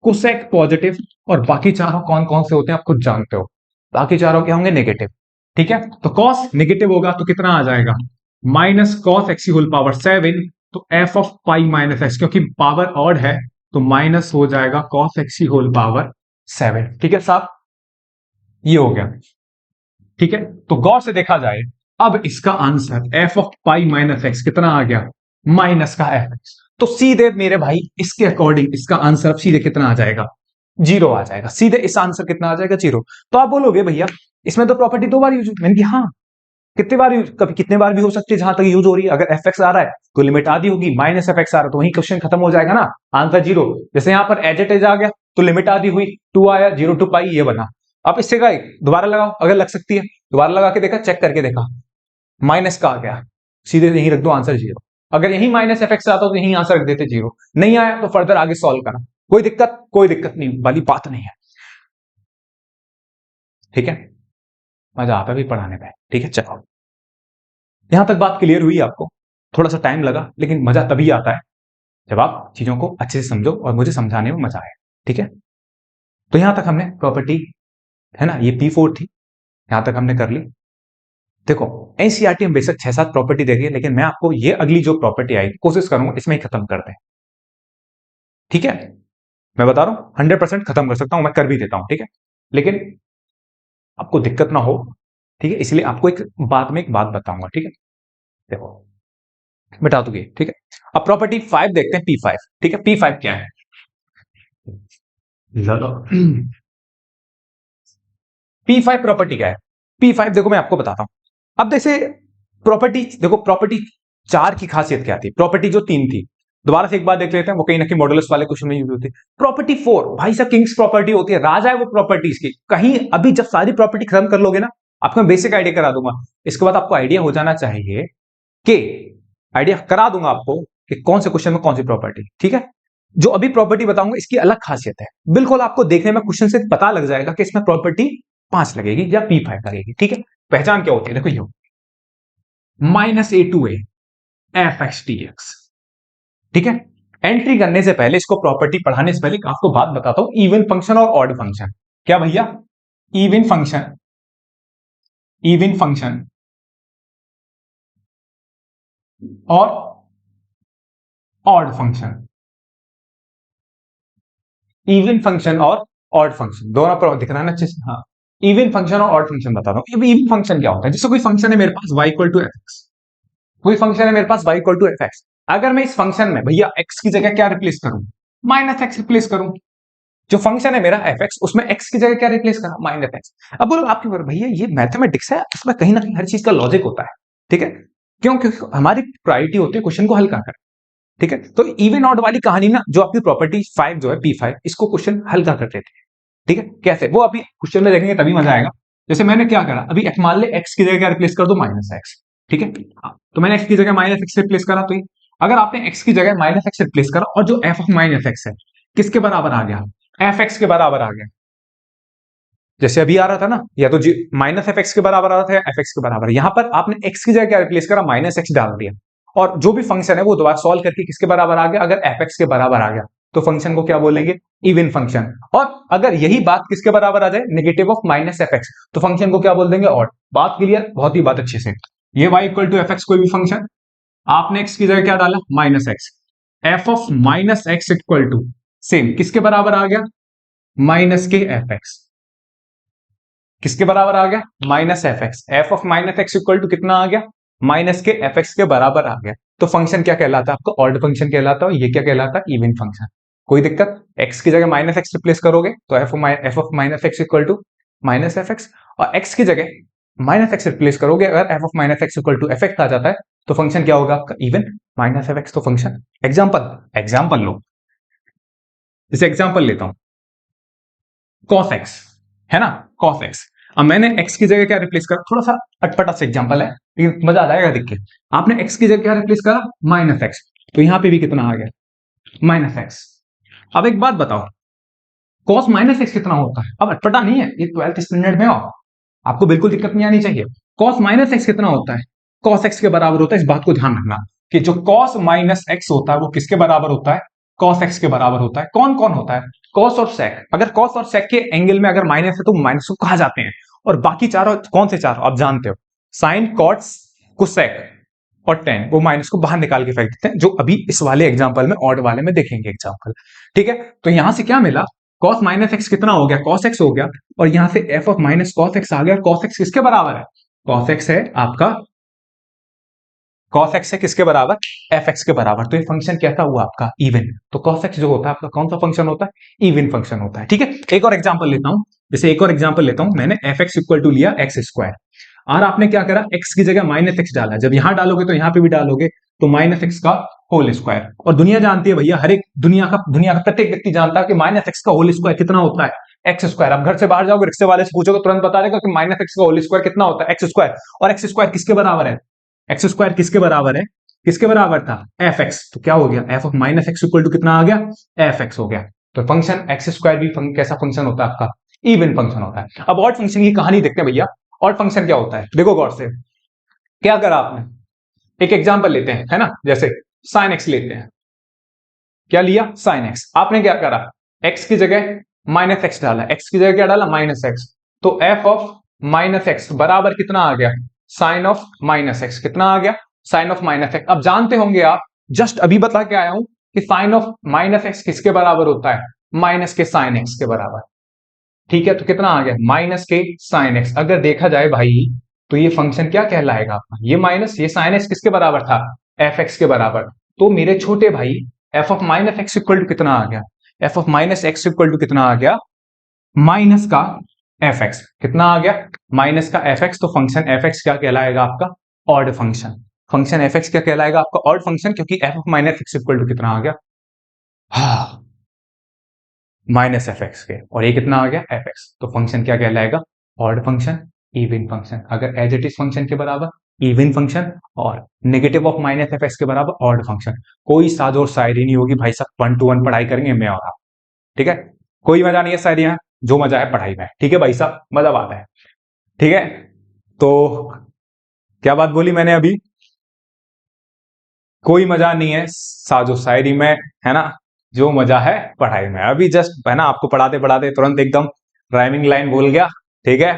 कोसेक पॉजिटिव, और बाकी चारों कौन कौन से होते हैं आप खुद जानते हो, बाकी चारों क्या होंगे? नेगेटिव। ठीक है, तो कॉस नेगेटिव होगा तो कितना आ जाएगा? Minus cos x whole power 7, तो F of pi minus x, क्योंकि पावर ऑड है तो माइनस हो जाएगा कॉस एक्स होल पावर 7। ठीक है साहब, ये हो गया। ठीक है, तो गौर से देखा जाए, अब इसका answer F of pi minus x कितना आ गया? माइनस का एफ एक्स। तो सीधे मेरे भाई इसके अकॉर्डिंग इसका आंसर अब सीधे कितना आ जाएगा? 0 आ जाएगा। सीधे इस आंसर कितना आ जाएगा? 0। तो आप बोलोगे भैया इसमें तो प्रॉपर्टी 2 बार यूज हुई। मैंने कहा हाँ, कितने बार यूज, कभी कितने बार भी हो सकती है जहां तक यूज हो रही है। अगर एफ एक्स आ रहा है तो लिमिट आधी होगी, माइनस एफ एक्स आ रहा है तो वही क्वेश्चन खत्म हो जाएगा ना, आंसर 0। जैसे यहां पर एज इट इज आ गया तो लिमिट आधी हुई, 2 आया, 0 टू पाई ये बना। अब इससे का दोबारा लगाओ, अगर लग सकती है दोबारा लगा के देखा, चेक करके देखा, माइनस का आ गया, सीधे यहीं रख दो आंसर 0। अगर यही माइनस एफ एक्स आता तो यही आंसर रख देते 0। नहीं आया तो फर्दर आगे सॉल्व करा, कोई दिक्कत नहीं वाली बात नहीं है। ठीक है, मजा आता भी पढ़ाने में। ठीक है, चलो यहां तक बात क्लियर हुई आपको? थोड़ा सा टाइम लगा, लेकिन मजा तभी आता है जब आप चीजों को अच्छे से समझो और मुझे समझाने में मजा आए। ठीक है, तो यहां तक हमने प्रॉपर्टी, है ना, ये P4 थी, यहां तक हमने कर ली। देखो एनसीईआरटी में बेशक 6-7 प्रॉपर्टी दे रही है, लेकिन मैं आपको ये अगली जो प्रॉपर्टी आई कोशिश करूंगा इसमें ही खत्म कर दें। ठीक है, मैं बता रहा हूं 100% खत्म कर सकता हूं, मैं कर भी देता हूं। ठीक है, लेकिन आपको दिक्कत ना हो, ठीक है, इसलिए आपको एक बात बताऊंगा। ठीक है, देखो बता दूंगी। ठीक है, अब प्रॉपर्टी 5 देखते हैं, P5। ठीक है, P5 क्या है? P5 प्रॉपर्टी क्या है? P5 देखो मैं आपको बताता हूं। अब जैसे प्रॉपर्टी देखो, प्रॉपर्टी 4 की खासियत क्या थी, प्रॉपर्टी जो 3 थी, दोबारा से एक बार देख लेते हैं, वो कहीं ना कहीं मॉडुलस वाले क्वेश्चन में यूज होती है। प्रॉपर्टी 4 भाई साहब किंग्स प्रॉपर्टी होती है, राजा है वो प्रॉपर्टीज की। कहीं अभी जब सारी प्रॉपर्टी खत्म कर लोगे ना, आपको मैं बेसिक आइडिया करा दूंगा, इसके बाद आपको आइडिया हो जाना चाहिए कि, आइडिया करा दूंगा आपको कि कौन से क्वेश्चन में कौन सी प्रॉपर्टी। ठीक है, जो अभी प्रॉपर्टी बताऊंगा इसकी अलग खासियत है, बिल्कुल आपको देखने में क्वेश्चन से पता लग जाएगा कि इसमें प्रॉपर्टी 5 लगेगी या P5 लगेगी। ठीक है, पहचान क्या होती है देखो, ये minus A to a f x T x. ठीक है, एंट्री करने से पहले, इसको प्रॉपर्टी पढ़ाने से पहले आपको बात बताता हूं, इवन फंक्शन और ऑड फंक्शन। क्या भैया? इवन फंक्शन, इवन फंक्शन और ऑड फंक्शन, इवन फंक्शन और ऑड फंक्शन दोनों दिख रहा है ना अच्छे से? हाँ, इवन फंक्शन और ऑड फंक्शन बता रहा हूं। इवन फंक्शन क्या होता है? जैसे कोई फंक्शन है मेरे पास y equal to F x, कोई फंक्शन है मेरे पास y equal to F x. अगर मैं इस फंक्शन में भैया x की जगह क्या रिप्लेस करूं? माइनस एक्स रिप्लेस करूं। जो फंक्शन है मेरा एफ एक्स, उसमें x की जगह क्या रिप्लेस करा? Minus x. अब बोलो आपके बार, भैया ये मैथमेटिक्स है, इसमें कहीं ना कहीं हर चीज का लॉजिक होता है। ठीक है, क्यों? क्योंकि हमारी प्रायोरिटी होती है क्वेश्चन को हल कर। ठीक है, तो इवन ऑड वाली कहानी ना, जो आपकी प्रॉपर्टी 5 जो है P5, इसको क्वेश्चन हल कर देते थे। ठीक है, कैसे? वो अभी क्वेश्चन में देखेंगे तभी मजा आएगा। जैसे मैंने क्या करा, अभी मान ले x की जगह क्या रिप्लेस कर दो? Minus x. ठीक है, तो मैंने x की जगह माइनस एक्स रिप्लेस करा, तो अगर आपने x की जगह माइनस एक्स रिप्लेस करा और जो f ऑफ माइनस एक्स है किसके बराबर आ गया? एफ एक्स के बराबर आ गया। जैसे अभी आ रहा था ना, या तो माइनस एफ एक्स के बराबर आ रहा था या एफ एक्स के बराबर। यहां पर आपने x की जगह क्या रिप्लेस करा? माइनस एक्स डाल दिया, और जो भी फंक्शन है वो दोबारा सॉल्व करके किसके बराबर आ गया? अगर एफ एक्स के बराबर आ गया तो फंक्शन को क्या बोलेंगे? Even function. और अगर यही बात किसके बराबर आ जाए? Negative of minus F x, तो फंक्शन को क्या बोल देंगे? ऑड। बात क्लियर? बहुत ही बात अच्छे से। ये y equal to F x कोई भी फंक्शन, आपने x की जगह क्या डाला? Minus x. F of minus x equal to same किसके बराबर आ गया? माइनस के एफ एक्स। किसके बराबर आ गया? Minus F x. F of minus x equal to कितना आ गया? माइनस के एफ एक्स के बराबर आ गया। तो फंक्शन क्या कहलाता है आपका? ऑड फंक्शन कहलाता है। ये क्या कहलाता है? Even function. कोई दिक्कत? एक्स की जगह माइनस एक्स रिप्लेस करोगे तो F of minus x equal to minus F X, और एक्स की जगह माइनस एक्स रिप्लेस करोगे, अगर F of minus x equal to F X आ जाता है तो फंक्शन क्या होगा आपका? Even minus F x. तो फंक्शन एग्जाम्पल लो, जैसे एग्जाम्पल लेता हूं, कॉस एक्स है ना, कॉस एक्स। अब मैंने x की जगह क्या रिप्लेस करा? थोड़ा सा अटपटा सा एग्जांपल है लेकिन मजा आ जाएगा देख के। आपने x की जगह क्या रिप्लेस करा? माइनस एक्स, तो यहां पे भी कितना आ गया? Minus x. अब एक बात बताओ, कॉस माइनस एक्स कितना होता है? अब अटपटा नहीं है, ये 12th स्टैंडर्ड में हो, आपको बिल्कुल दिक्कत नहीं आनी चाहिए। कॉस माइनस एक्स कितना होता है? कॉस एक्स के बराबर होता है। इस बात को ध्यान रखना कि जो कॉस माइनस एक्स होता है वो किसके बराबर होता है? कॉस एक्स के बराबर होता है। कौन कौन होता है? कॉस और सेक। अगर कॉस और सेक के एंगल में अगर माइनस है तो माइनस को कहा जाते हैं। और बाकी चारों कौन से चारों आप जानते हो? साइन, कॉट, कोसेक और टेन, वो माइनस को बाहर निकाल के फेंक देते हैं, जो अभी इस वाले एग्जांपल में, ऑड वाले में देखेंगे एग्जांपल। ठीक है, तो यहां से क्या मिला? कॉस माइनस एक्स कितना हो गया? कॉस एक्स हो गया, और यहां से F of minus cos X आ गया। कॉस एक्स किसके बराबर है? कॉस एक्स है आपका, कॉस एक्स है किसके बराबर? एफ एक्स के बराबर। तो ये फंक्शन कैसा हुआ आपका? इवन। तो कॉस एक्स जो होता है आपका कौन सा फंक्शन होता है? इवन फंक्शन होता है। ठीक है, एक और एग्जांपल लेता हूं, जैसे एक और एग्जांपल लेता हूं, मैंने एफ एक्स इक्वल टू लिया एक्स स्क्वायर, और आपने क्या करा? एक्स की जगह माइनस एक्स डाला। जब यहां डालोगे तो यहां पे भी डालोगे, तो माइनस एक्स का होल स्क्वायर। और दुनिया जानती है भैया, हर एक दुनिया का प्रत्येक व्यक्ति जानता है कि माइनस एक्स का होल स्क्वायर कितना होता है? X square. आप घर से बाहर जाओगे, रिक्शे वाले से पूछोगे, तुरंत बता देगा कि माइनस एक्स का होल स्क्वायर कितना होता है? X square. और एक्स स्क्वायर किसके बराबर है? एक्स स्क्वायर किसके बराबर है? किसके बराबर था? F x. तो क्या हो गया? F of minus x equal to कितना आ गया? एफ एक्स हो गया। तो फंक्शन एक्स स्क्वायर भी कैसा फंक्शन होता है आपका? इवन फंक्शन होता है। अब ऑड फंक्शन की कहानी देखते हैं भैया। ऑड फंक्शन क्या होता है? देखो गौर से, क्या करा आपने? एक एग्जांपल लेते हैं, है ना, जैसे साइन एक्स लेते हैं। क्या लिया? Sine x. आपने क्या करा? एक्स की जगह माइनस एक्स डाला, एक्स की जगह क्या डाला? Minus x. तो एफ ऑफ माइनस एक्स बराबर कितना आ गया? Sine of minus x. कितना आ गया? Sine of minus x. अब जानते होंगे आप, जस्ट अभी बता के आया हूं कि साइन ऑफ माइनस एक्स किसके बराबर होता है? माइनस के साइन एक्स के बराबर। ठीक है, तो कितना आ गया? माइनस के साइन एक्स। अगर देखा जाए भाई, तो ये फंक्शन क्या कहलाएगा आपका? ये माइनस, ये साइन एक्स किसके बराबर था? एफ एक्स के बराबर। तो मेरे छोटे भाई, f of minus x equal to कितना आ गया? F of minus x equal to कितना आ गया? माइनस का एफ एक्स। कितना आ गया? माइनस का एफ एक्स। तो फंक्शन एफ एक्स क्या कहलाएगा आपका? Odd function. Function f x क्या कहलाएगा आपका? ऑड फंक्शन, क्योंकि f of minus x equal to कितना आ गया? हाँ, माइनस एफ एक्स के, और ये कितना आ गया? F x. तो फंक्शन क्या कहलाएगा? Odd function, even function. अगर एज इट इज फंक्शन के बराबर इवन फंक्शन, और negative of minus F x के बराबर ऑड फंक्शन। कोई साज और शायरी नहीं होगी भाई साहब, 1 to 1 पढ़ाई करेंगे मैं और आप। ठीक है, कोई मजा नहीं है शायरी में, जो मजा है पढ़ाई में। ठीक है भाई साहब, मजा आता है। ठीक है, तो क्या बात बोली मैंने अभी? कोई मजा नहीं है साजो शायरी में, है ना, जो मजा है पढ़ाई में। अभी जस्ट है ना आपको पढ़ाते पढ़ाते तुरंत एकदम राइमिंग लाइन भूल गया, ठीक है।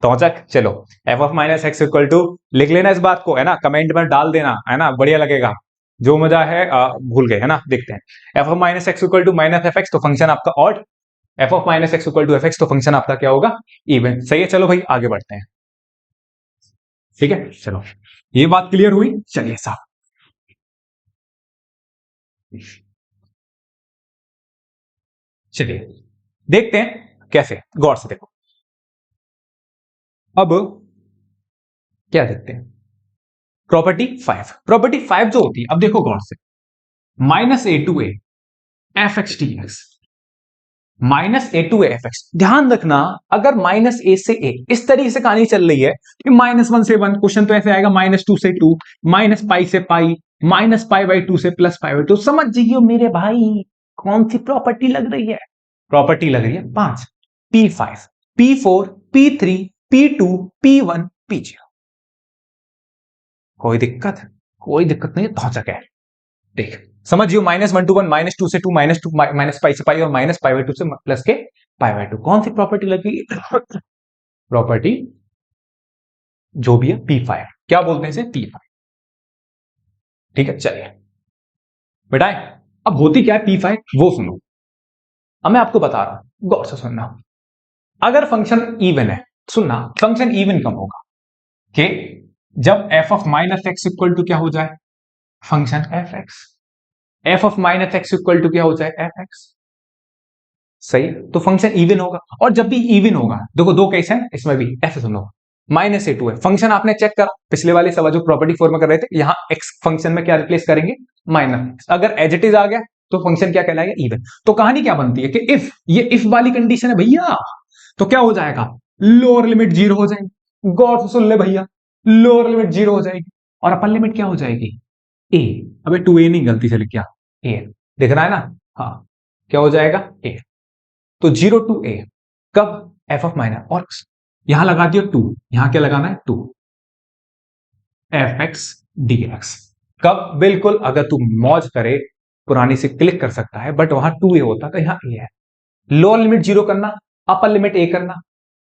तो चलो, f of minus x equal to, लिख लेना इस बात को, है ना, कमेंट में डाल देना, है ना, बढ़िया लगेगा। जो मजा है भूल गए, है ना। देखते हैं, f of minus x equal to minus F x, तो फंक्शन आपका odd. F of minus x equal to F x, तो फंक्शन आपका क्या होगा, इवन। सही है, चलो भाई आगे बढ़ते हैं। ठीक है, चलो ये बात क्लियर हुई। चलिए साहब, चलिए देखते हैं कैसे, गौर से देखो। अब क्या देखते हैं, प्रॉपर्टी 5 जो होती है, अब देखो गौर से, minus A to a f x T x, minus A to a f x. ध्यान रखना, अगर माइनस ए से ए इस तरीके से कहानी चल रही है कि माइनस वन से वन, क्वेश्चन तो ऐसे आएगा माइनस टू से टू, माइनस पाई से पाई, माइनस पाई बाई टू से प्लस पाई बाई टू। समझ जाइए मेरे भाई कौन सी प्रॉपर्टी लग रही है, प्रॉपर्टी लग रही है 5, P5, P4, P3, P2, P1, P0। कोई दिक्कत, कोई दिक्कत नहीं है, धौचक है। देख समझियो, minus one to one, minus two से two, minus two, minus pi से पाई, और माइनस पाई बाई टू से प्लस के पाई बाई टू। कौन सी प्रॉपर्टी लगी, प्रॉपर्टी जो भी है P5, क्या बोलते हैं इसे, P5। ठीक है, चलिए बेटा, अब होती क्या है P5 वो सुनो। अब मैं आपको बता रहा हूं, गौर से सुनना। अगर फंक्शन इवन है, सुनना, फंक्शन इवन कब होगा, कि जब f of minus x equal to क्या हो जाए, function f x. F of minus x equal to क्या हो जाए, एफ एक्स। सही, तो फंक्शन इवन होगा। और जब भी इवन होगा, देखो दो केस है इसमें भी, ऐसे सुनो, माइनस ए टू है, फंक्शन आपने चेक करा पिछले वाले सवाल जो प्रॉपर्टी 4 में कर रहे थे, यहां एक्स फंक्शन में क्या रिप्लेस करेंगे, माइनस। अगर एज इट इज आ गया तो फंक्शन क्या कहलाएगा, इवन। तो कहानी क्या बनती है कि इफ, ये इफ वाली कंडीशन है भैया, तो क्या हो जाएगा, लोअर लिमिट जीरो हो जाएगी। गौर से सुन ले भैया, लोअर लिमिट जीरो हो जाएगी, और अपर लिमिट क्या हो जाएगी, ए। अबे टू ए नहीं, गलती से लिख क्या, ए दिख रहा है ना, हाँ, क्या हो जाएगा, ए। तो जीरो टू ए कब, एफ ऑफ माइनस, और यहां लगा दिया टू, यहां क्या लगाना है, two F x D x. कब, बिल्कुल अगर तू मौज करे पुरानी से क्लिक कर सकता है, बट वहां टू ए होता तो यहां ए है। लोअर लिमिट जीरो करना, अपर लिमिट ए करना,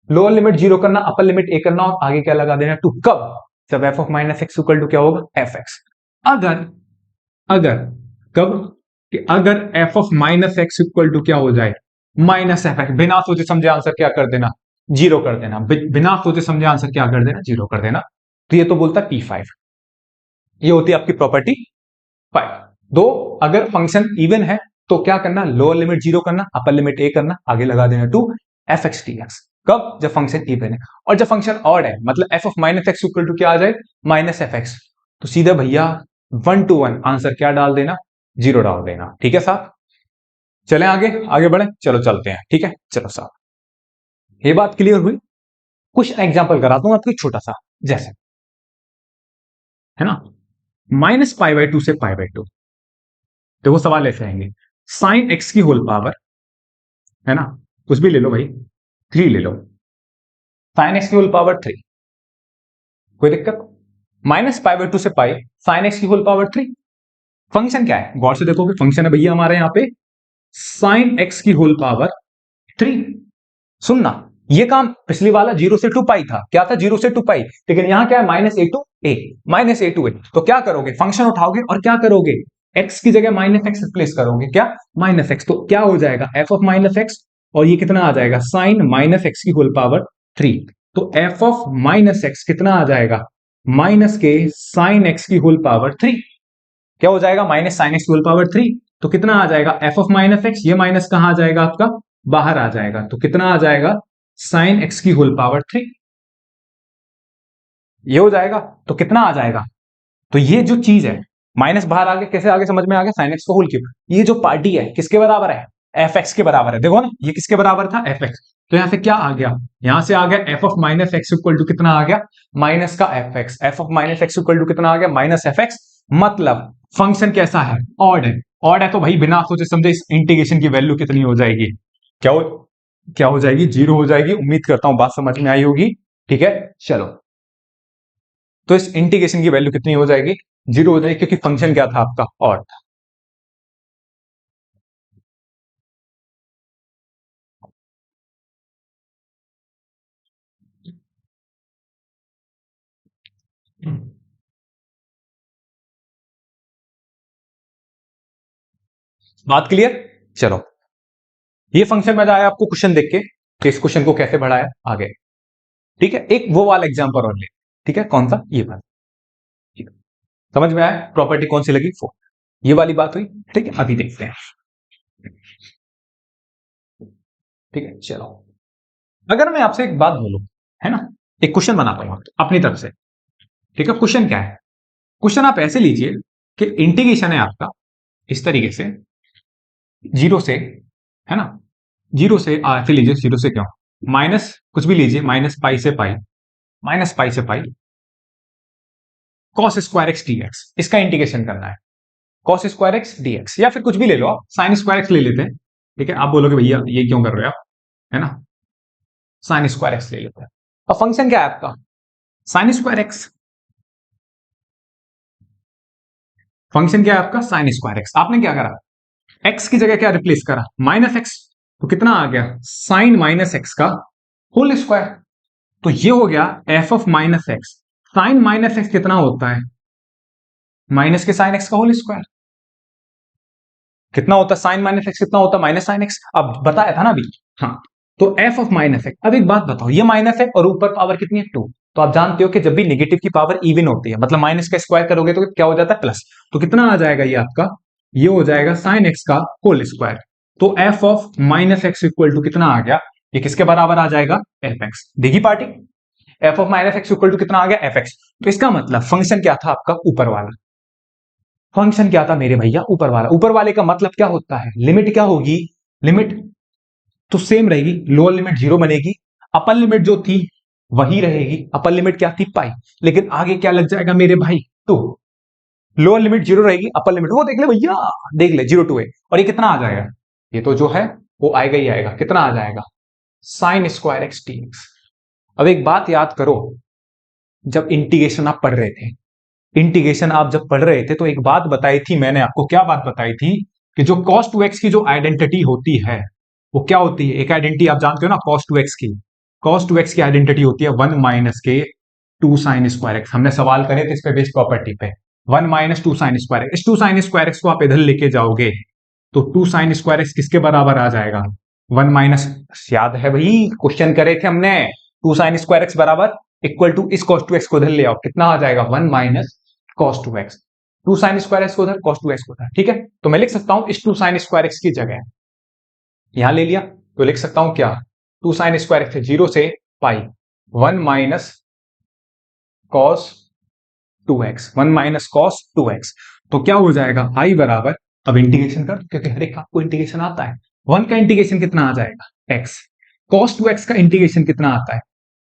लोअर लिमिट जीरो करना, अपर लिमिट ए करना, और आगे क्या लगा देना, टू। कब, जब f of minus x equal to क्या होगा, एफ एक्स। अगर अगर कब, कि अगर F of minus x equal to क्या हो जाए, माइनस एफ एक्स। बिना सोचे समझे आंसर क्या कर देना, जीरो कर देना। बिना सोचे समझे आंसर क्या कर देना, जीरो कर देना। तो ये तो बोलता है P5, ये होती है आपकी प्रॉपर्टी 5। दो, अगर फंक्शन इवन है तो क्या करना, लोअर लिमिट जीरो करना, अपर लिमिट ए करना, आगे लगा देना two F x T x. कब, जब फंक्शन इवन है। और जब फंक्शन ऑड है, मतलब f of minus x equal to क्या आ जाए, माइनस एफ एक्स, तो सीधा भैया 1 to 1 आंसर क्या डाल देना, जीरो डाल देना। ठीक है साहब, चलें आगे, आगे बढ़े, चलो चलते हैं। ठीक है, चलो साहब, ये बात क्लियर हुई। कुछ एग्जाम्पल कराता हूं आपको, एक छोटा सा, जैसे है ना, माइनस पाई बाई टू से पाई बाई टू। देखो सवाल ऐसे आएंगे, साइन एक्स की होल पावर, है ना, कुछ भी ले लो भाई, 3 ले लो, साइन एक्स की होल पावर 3, कोई दिक्कत। माइनस पाई बाई टू से पाई, साइन एक्स की होल पावर 3। फंक्शन क्या है, गौर से देखोगे, फंक्शन है भैया हमारे यहां पे साइन एक्स की होल पावर 3। सुनना, ये काम पिछली वाला जीरो से टू पाई था, क्या था, जीरो से टू पाई, लेकिन यहां क्या है, minus A to A, minus A to A. तो क्या करोगे, फंक्शन उठाओगे और क्या करोगे, एक्स की जगह माइनस एक्स रिप्लेस करोगे, क्या, माइनस एक्स। तो क्या हो जाएगा, एफ ऑफ माइनस एक्स, और ये कितना आ जाएगा, साइन माइनस एक्स की होल पावर 3। तो एफ ऑफ माइनस एक्स कितना आ जाएगा, माइनस के साइन एक्स की होल पावर 3। क्या हो जाएगा, माइनस साइन एक्स की होल पावर 3। तो कितना आ जाएगा, एफ ऑफ माइनस एक्स, ये माइनस कहां आ जाएगा आपका, बाहर आ जाएगा। तो कितना आ जाएगा, साइन एक्स की होल पावर 3, ये हो जाएगा। तो कितना आ जाएगा, तो ये जो चीज है, माइनस बाहर आ गया, कैसे आगे समझ में आ गया, साइन एक्स को होल क्यूब। ये जो पार्टी है किसके बराबर है, एफ एक्स के बराबर है। देखो ना, ये किसके बराबर था, एफ एक्स। तो यहां से क्या आ गया, यहां से आ गया f of minus x equal to कितना आ गया, माइनस का f x. F of minus x equal to कितना आ गया, माइनस एफ एक्स। मतलब फंक्शन कैसा है, ऑड है। ऑड है तो भाई बिना सोचे समझे इस इंटीग्रेशन की वैल्यू कितनी हो जाएगी, क्या हो जाएगी, जीरो हो जाएगी। उम्मीद करता हूं बात समझ में आई होगी। ठीक है, चलो, तो इस इंटीग्रेशन की वैल्यू कितनी हो जाएगी, जीरो हो जाएगी क्योंकि फंक्शन क्या था आपका, ऑड था। बात क्लियर? चलो, ये फंक्शन मजा आया आपको क्वेश्चन देख के कि इस क्वेश्चन को कैसे बढ़ाया आगे। ठीक है, एक वो वाला एग्जांपल और ले। ठीक है, कौन सा? ये वाला। ठीक है, समझ में आया प्रॉपर्टी कौन सी लगी? फोर। ये वाली बात हुई। ठीक है, अभी देखते हैं। ठीक है, चलो, अगर मैं आपसे एक बात बोलूं, है ना, एक क्वेश्चन बनाता हूं अपनी तरफ से। ठीक है, क्वेश्चन क्या है? क्वेश्चन आप ऐसे लीजिए कि इंटीग्रेशन है आपका इस तरीके से, जीरो से, है ना, जीरो से ऐसे लीजिए, जीरो से क्यों, माइनस कुछ भी लीजिए, माइनस पाई से पाई, माइनस पाई से pi, cos square X D X, इसका इंटीग्रेशन करना है। Cos square X D X, या फिर कुछ भी ले लो आप, साइन स्क्वायर एक्स ले लेते हैं। ठीक है, आप बोलोगे भैया ये क्यों कर रहे हो आप, है ना, साइन स्क्वायर एक्स ले लेते हैं। अब फंक्शन क्या है आपका? Sine square x. फंक्शन क्या है आपका? Sine square x. आपने क्या करा? एक्स की जगह क्या रिप्लेस करा? Minus x. तो कितना आ गया? साइन माइनस एक्स का होल स्क्वायर। तो ये हो गया f of minus x. Sine minus x कितना होता है? माइनस के साइन एक्स का होल स्क्वायर। कितना होता है साइन माइनस एक्स? कितना होता है माइनस साइन एक्स? अब बताया था ना अभी। हाँ, तो एफ ऑफ माइनस एक्स। अब एक बात बताओ, ये माइनस है और ऊपर पावर कितनी है? टू। तो आप जानते हो कि जब भी नेगेटिव की पावर इवन होती है, मतलब माइनस का स्क्वायर करोगे तो क्या हो जाता है? प्लस। तो कितना आ जाएगा ये आपका? ये हो जाएगा साइन एक्स का होल स्क्वायर। तो F of minus x equal to कितना आ गया? ये किसके बराबर आ जाएगा? F X. देखी party, F of minus x equal to कितना आ गया? F x. तो इसका मतलब फंक्शन क्या था आपका? ऊपर वाला। फंक्शन क्या था मेरे भैया? ऊपर वाला। ऊपर वाले का मतलब क्या होता है? लिमिट क्या होगी? लिमिट तो सेम रहेगी, लोअर लिमिट जीरो बनेगी, अपर लिमिट जो थी वही रहेगी। अपर लिमिट क्या थी? पाई। लेकिन आगे क्या लग जाएगा मेरे भाई? टू। लोअर लिमिट जीरो रहेगी, अपर लिमिट वो देख ले भैया, देख ले, जीरो टू है। और ये कितना आ जाएगा? ये तो जो है वो आएगा ही आएगा। कितना आ जाएगा? Sign square x T x. अब एक बात याद करो, जब इंटीग्रेशन आप पढ़ रहे थे, इंटीग्रेशन आप जब पढ़ रहे थे तो एक बात बताई थी मैंने आपको। क्या बात बताई थी? कि जो कॉस टू एक्स की जो आइडेंटिटी होती है वो क्या होती है? एक आइडेंटिटी आप जानते हो ना कॉस टू एक्स की। कॉस टू एक्स की आइडेंटिटी होती है वन माइनस के टू साइन स्क्वायर एक्स। हमने सवाल करे थे इस पे बेस्ड प्रॉपर्टी पे। One minus to sine square x. इस टू साइन स्क्वायर एक्स को आप इधर लेके जाओगे तो टू साइन स्क्वायर एक्स किसके बराबर आ जाएगा? वन माइनस, याद है भाई क्वेश्चन करे थे हमने, टू साइन स्क्वायर एक्स बराबर इक्वल टू इस कॉस टू एक्स को इधर ले आओ, कितना आ जाएगा? One minus cos two x. Two sine square x को उधर, कॉस टू एक्स को उधर। ठीक है, तो मैं लिख सकता हूं इस टू साइन स्क्वायर एक्स की जगह यहां ले लिया तो लिख सकता हूं क्या? Two sine square X zero से pi, one minus cos two X, one minus cos two X. तो क्या हो जाएगा? आई बराबर, अब इंटीग्रेशन कर क्योंकि हर एक आपको इंटीग्रेशन आता है। वन का इंटीग्रेशन कितना आ जाएगा? एक्स। कॉस टू एक्स का इंटीग्रेशन कितना आता है?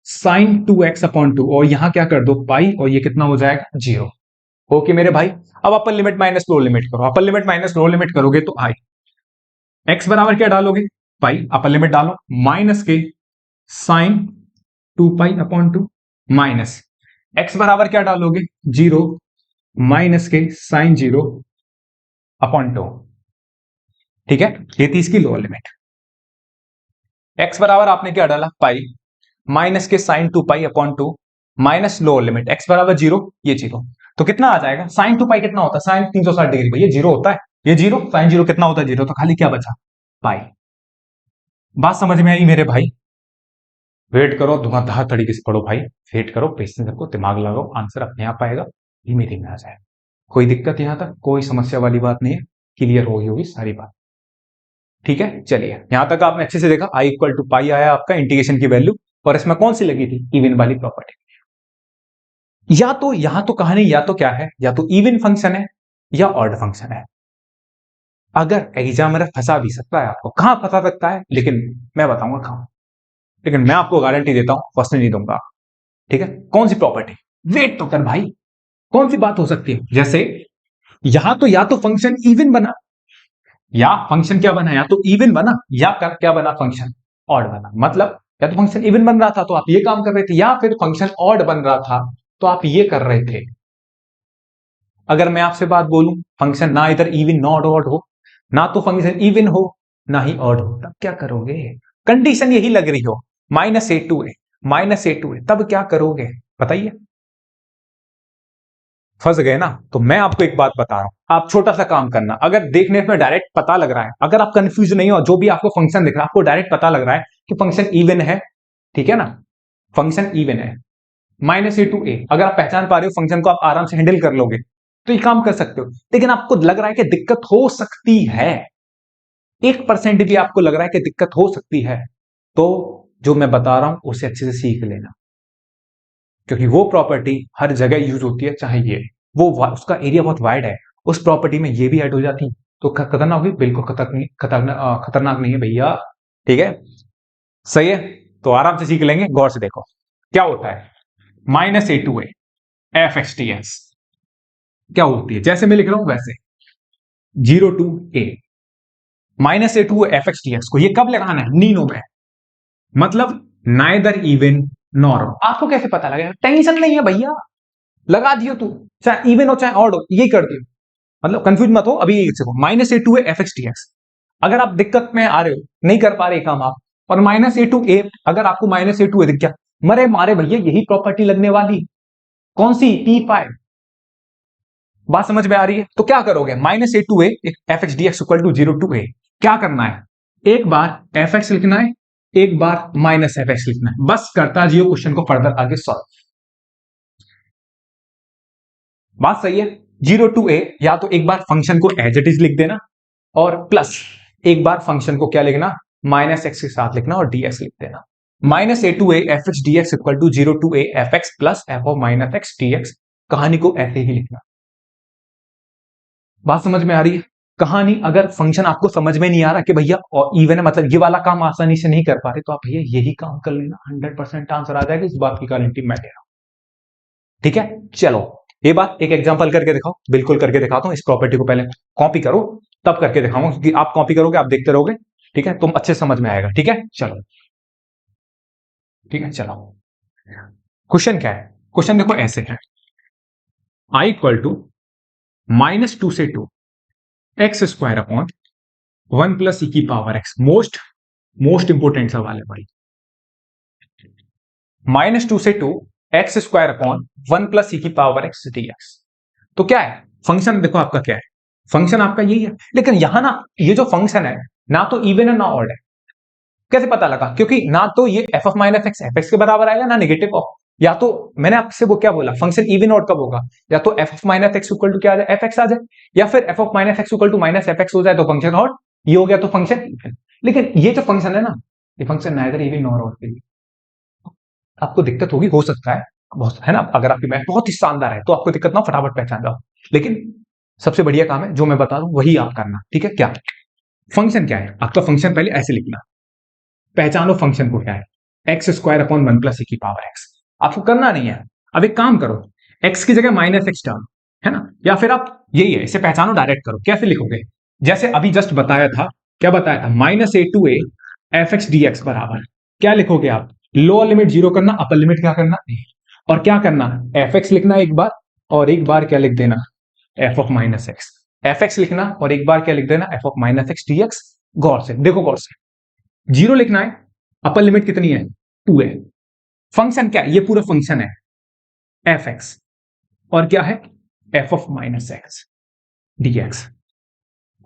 Sign to x upon two, और यहां क्या कर दो? पाई, और ये कितना हो जाएगा? जीरो। ओके मेरे भाई, अब upper limit minus lower limit करो। Upper limit minus lower limit करोगे तो आई, एक्स बराबर क्या डालोगे? पाई, अपर लिमिट डालो, माइनस के sine two pi upon two, minus x बराबर क्या डालोगे? जीरो, माइनस के साइन जीरो अपॉन टू। ठीक है, ये थी इसकी लोअर लिमिट। एक्स बराबर आपने क्या डाला? पाई, माइनस के sine two pi upon two, minus lower limit x बराबर जीरो, ये जीरो। तो कितना आ जाएगा? साइन टू पाई कितना होता है? साइन 360 डिग्री, भैया जीरो होता है, ये जीरो, साइन जीरो कितना होता है? जीरो। तो खाली क्या बचा? पाई। बात समझ में आई मेरे भाई? वेट करो, धुआंधार तरीके से पढ़ो भाई, वेट करो, पेशेंस रखो, दिमाग लगाओ, आंसर अपने आप आएगा, धीमे धीमे आ जाएगा। कोई दिक्कत यहां तक? कोई समस्या वाली बात नहीं है, क्लियर हो गई होगी सारी बात। ठीक है, चलिए, यहां तक आपने अच्छे से देखा, आई इक्वल टू पाई आया आपका इंटीग्रेशन की वैल्यू, और इसमें कौन सी लगी थी? इवन वाली प्रॉपर्टी। या तो यहां तो कहानी या तो क्या है, या तो इवन फंक्शन है या ऑड फंक्शन है। अगर एग्जामिनर फंसा भी सकता है आपको, कहां फंसा सकता है, लेकिन मैं बताऊंगा कहां। लेकिन मैं आपको गारंटी देता हूं, फंसने नहीं दूंगा। ठीक है, कौन सी प्रॉपर्टी? वेट तो कर भाई, कौन सी बात हो सकती है? जैसे यहां तो या तो फंक्शन इवन बना, या फंक्शन क्या बना? या तो इवन बना, या कर क्या बना? फंक्शन ऑड बना। मतलब या तो फंक्शन इवन बन रहा था तो आप ये काम कर रहे थे, या फिर फंक्शन ऑड बन रहा था तो आप ये कर रहे थे। अगर मैं आपसे बात बोलूं फंक्शन ना इधर इवन नॉट ऑड हो, ना तो फंक्शन इवन हो ना ही ऑड हो, तब क्या करोगे? कंडीशन यही लग रही हो -a2a -a2a, तब क्या करोगे बताइए? फंस गए ना? तो मैं आपको एक बात बता रहा हूं, आप छोटा सा काम करना, अगर देखने में डायरेक्ट पता लग रहा है, अगर आप कंफ्यूज नहीं हो, जो भी आपको फंक्शन दिख रहा है आपको डायरेक्ट पता लग रहा है कि फंक्शन इवन है, ठीक है ना, फंक्शन इवन है, -a2a, अगर आप पहचान पा रहे हो फंक्शन को, आप आराम से हैंडल कर लोगे तो ये काम कर सकते हो। लेकिन आपको लग रहा है कि दिक्कत हो सकती है, 1% भी आपको लग रहा है कि दिक्कत हो सकती है, तो जो मैं बता रहा हूं उसे अच्छे से सीख लेना, क्योंकि वो प्रॉपर्टी हर जगह यूज होती है, चाहे ये वो उसका एरिया बहुत वाइड है, उस प्रॉपर्टी में ये भी ऐड हो जाती, तो खतरनाक होगी? बिल्कुल खतरनाक नहीं है भैया, ठीक है, सही है। तो आराम से सीख लेंगे, गौर से देखो क्या होता है। -a2a f(x)dx क्या होती है, जैसे मैं लिख रहा हूं वैसे 0 to a -a2 f(x)dx को ये कब लगाना है? नीनो में, मतलब नाइदर इवन नॉर ऑड। आपको कैसे पता लगेगा? टेंशन नहीं है भैया, लगा दियो तू, चाहे इवन हो चाहे ऑड हो, ये कर दियो, मतलब कंफ्यूज मत हो। अभी -a2a f(x)dx, अगर आप दिक्कत में आ रहे हो, नहीं कर पा रहे काम आप, और -a2a, अगर आपको -a2a दिख गया, मरे मारे भैया यही प्रॉपर्टी लगने वाली, कौन सी? P5। बात समझ में आ रही है? तो क्या करोगे? -a2a f(x)dx = 0 to a, क्या करना है? एक बार fx लिखना है, एक बार -fx लिखना है, बस करता जियो क्वेश्चन को फर्दर आगे सॉल्व। बात सही है? 0 to a, या तो एक बार फंक्शन को एज इट इज लिख देना, और प्लस एक बार फंक्शन को क्या लिखना? -x के साथ लिखना और dx लिख देना। -a2a f(x)dx = 0 to a fx plus f of -x dx, कहानी को ऐसे ही लिखना। बात समझ में आ रही है? कहानी, अगर फंक्शन आपको समझ में नहीं आ रहा कि भैया इवन है, मतलब ये वाला काम आसानी से नहीं कर पा रहे, तो आप भैया यही काम कर लेना, 100% आंसर आ जाएगा, इस बात की गारंटी मैं दे रहा हूं, ठीक है। चलो ये बात एक एग्जांपल करके दिखाओ, बिल्कुल करके दिखाता हूं। इस प्रॉपर्टी को पहले कॉपी करो, तब करके दिखाऊंगा, क्योंकि आप कॉपी करोगे, आप देखते रहोगे, ठीक है, तुम अच्छे समझ में आएगा, ठीक है। चलो ठीक है, चलो क्वेश्चन क्या है? क्वेश्चन देखो ऐसे है, i = -2 से 2 x² upon 1 + e⁻x। Most important सवाल है भाई। -2 से 2 x² अपॉन 1 + e⁻x dx। तो क्या है फंक्शन? देखो आपका क्या है, फंक्शन आपका यही है, लेकिन यहां ना ये जो फंक्शन है ना तो इवन है ना ऑड है। कैसे पता लगा? क्योंकि ना तो ये f of -x fx के बराबर आएगा, ना नेगेटिव ऑफ, या तो मैंने आपसे वो क्या बोला, फंक्शन इवन ऑड कब होगा? या तो f of -x = क्या आ जाए? fx आ जाए, या फिर f of -x = -fx हो जाए तो फंक्शन ऑड, ये हो गया तो फंक्शन इवन। लेकिन ये जो फंक्शन है ना, ये function neither even nor odd के लिए, आपको दिक्कत होगी, हो सकता है, बहुत है ना, अगर आपकी मैथ बहुत ही शानदार है तो आपको दिक्कत ना, फटाफट पहचान जाओ। लेकिन सबसे बढ़िया काम है जो मैं बता रहा हूं वही आप करना, ठीक है। क्या फंक्शन क्या है आपका? फंक्शन पहले ऐसे लिखना, पहचानो फंक्शन को क्या है, x² अपॉन 1 + e⁻x। आपको करना नहीं है, अब एक काम करो, x की जगह -x डालो, है ना, या फिर आप यही है, इसे पहचानो, डायरेक्ट करो। कैसे लिखोगे? जैसे अभी जस्ट बताया था, क्या बताया था? -a2a f(x)dx बराबर क्या लिखोगे आप? लोअर लिमिट 0 करना, अपर लिमिट क्या करना? और क्या करना? fx लिखना एक बार, और एक बार क्या लिख देना? f of -x। fx लिखना और एक बार क्या लिख देना? f of -x dx। गौर से देखो, गौर से 0 लिखना है, अपर लिमिट कितनी है? 2 है। फंक्शन क्या है? ये पूरा फंक्शन है fx, और क्या है? f of -x dx।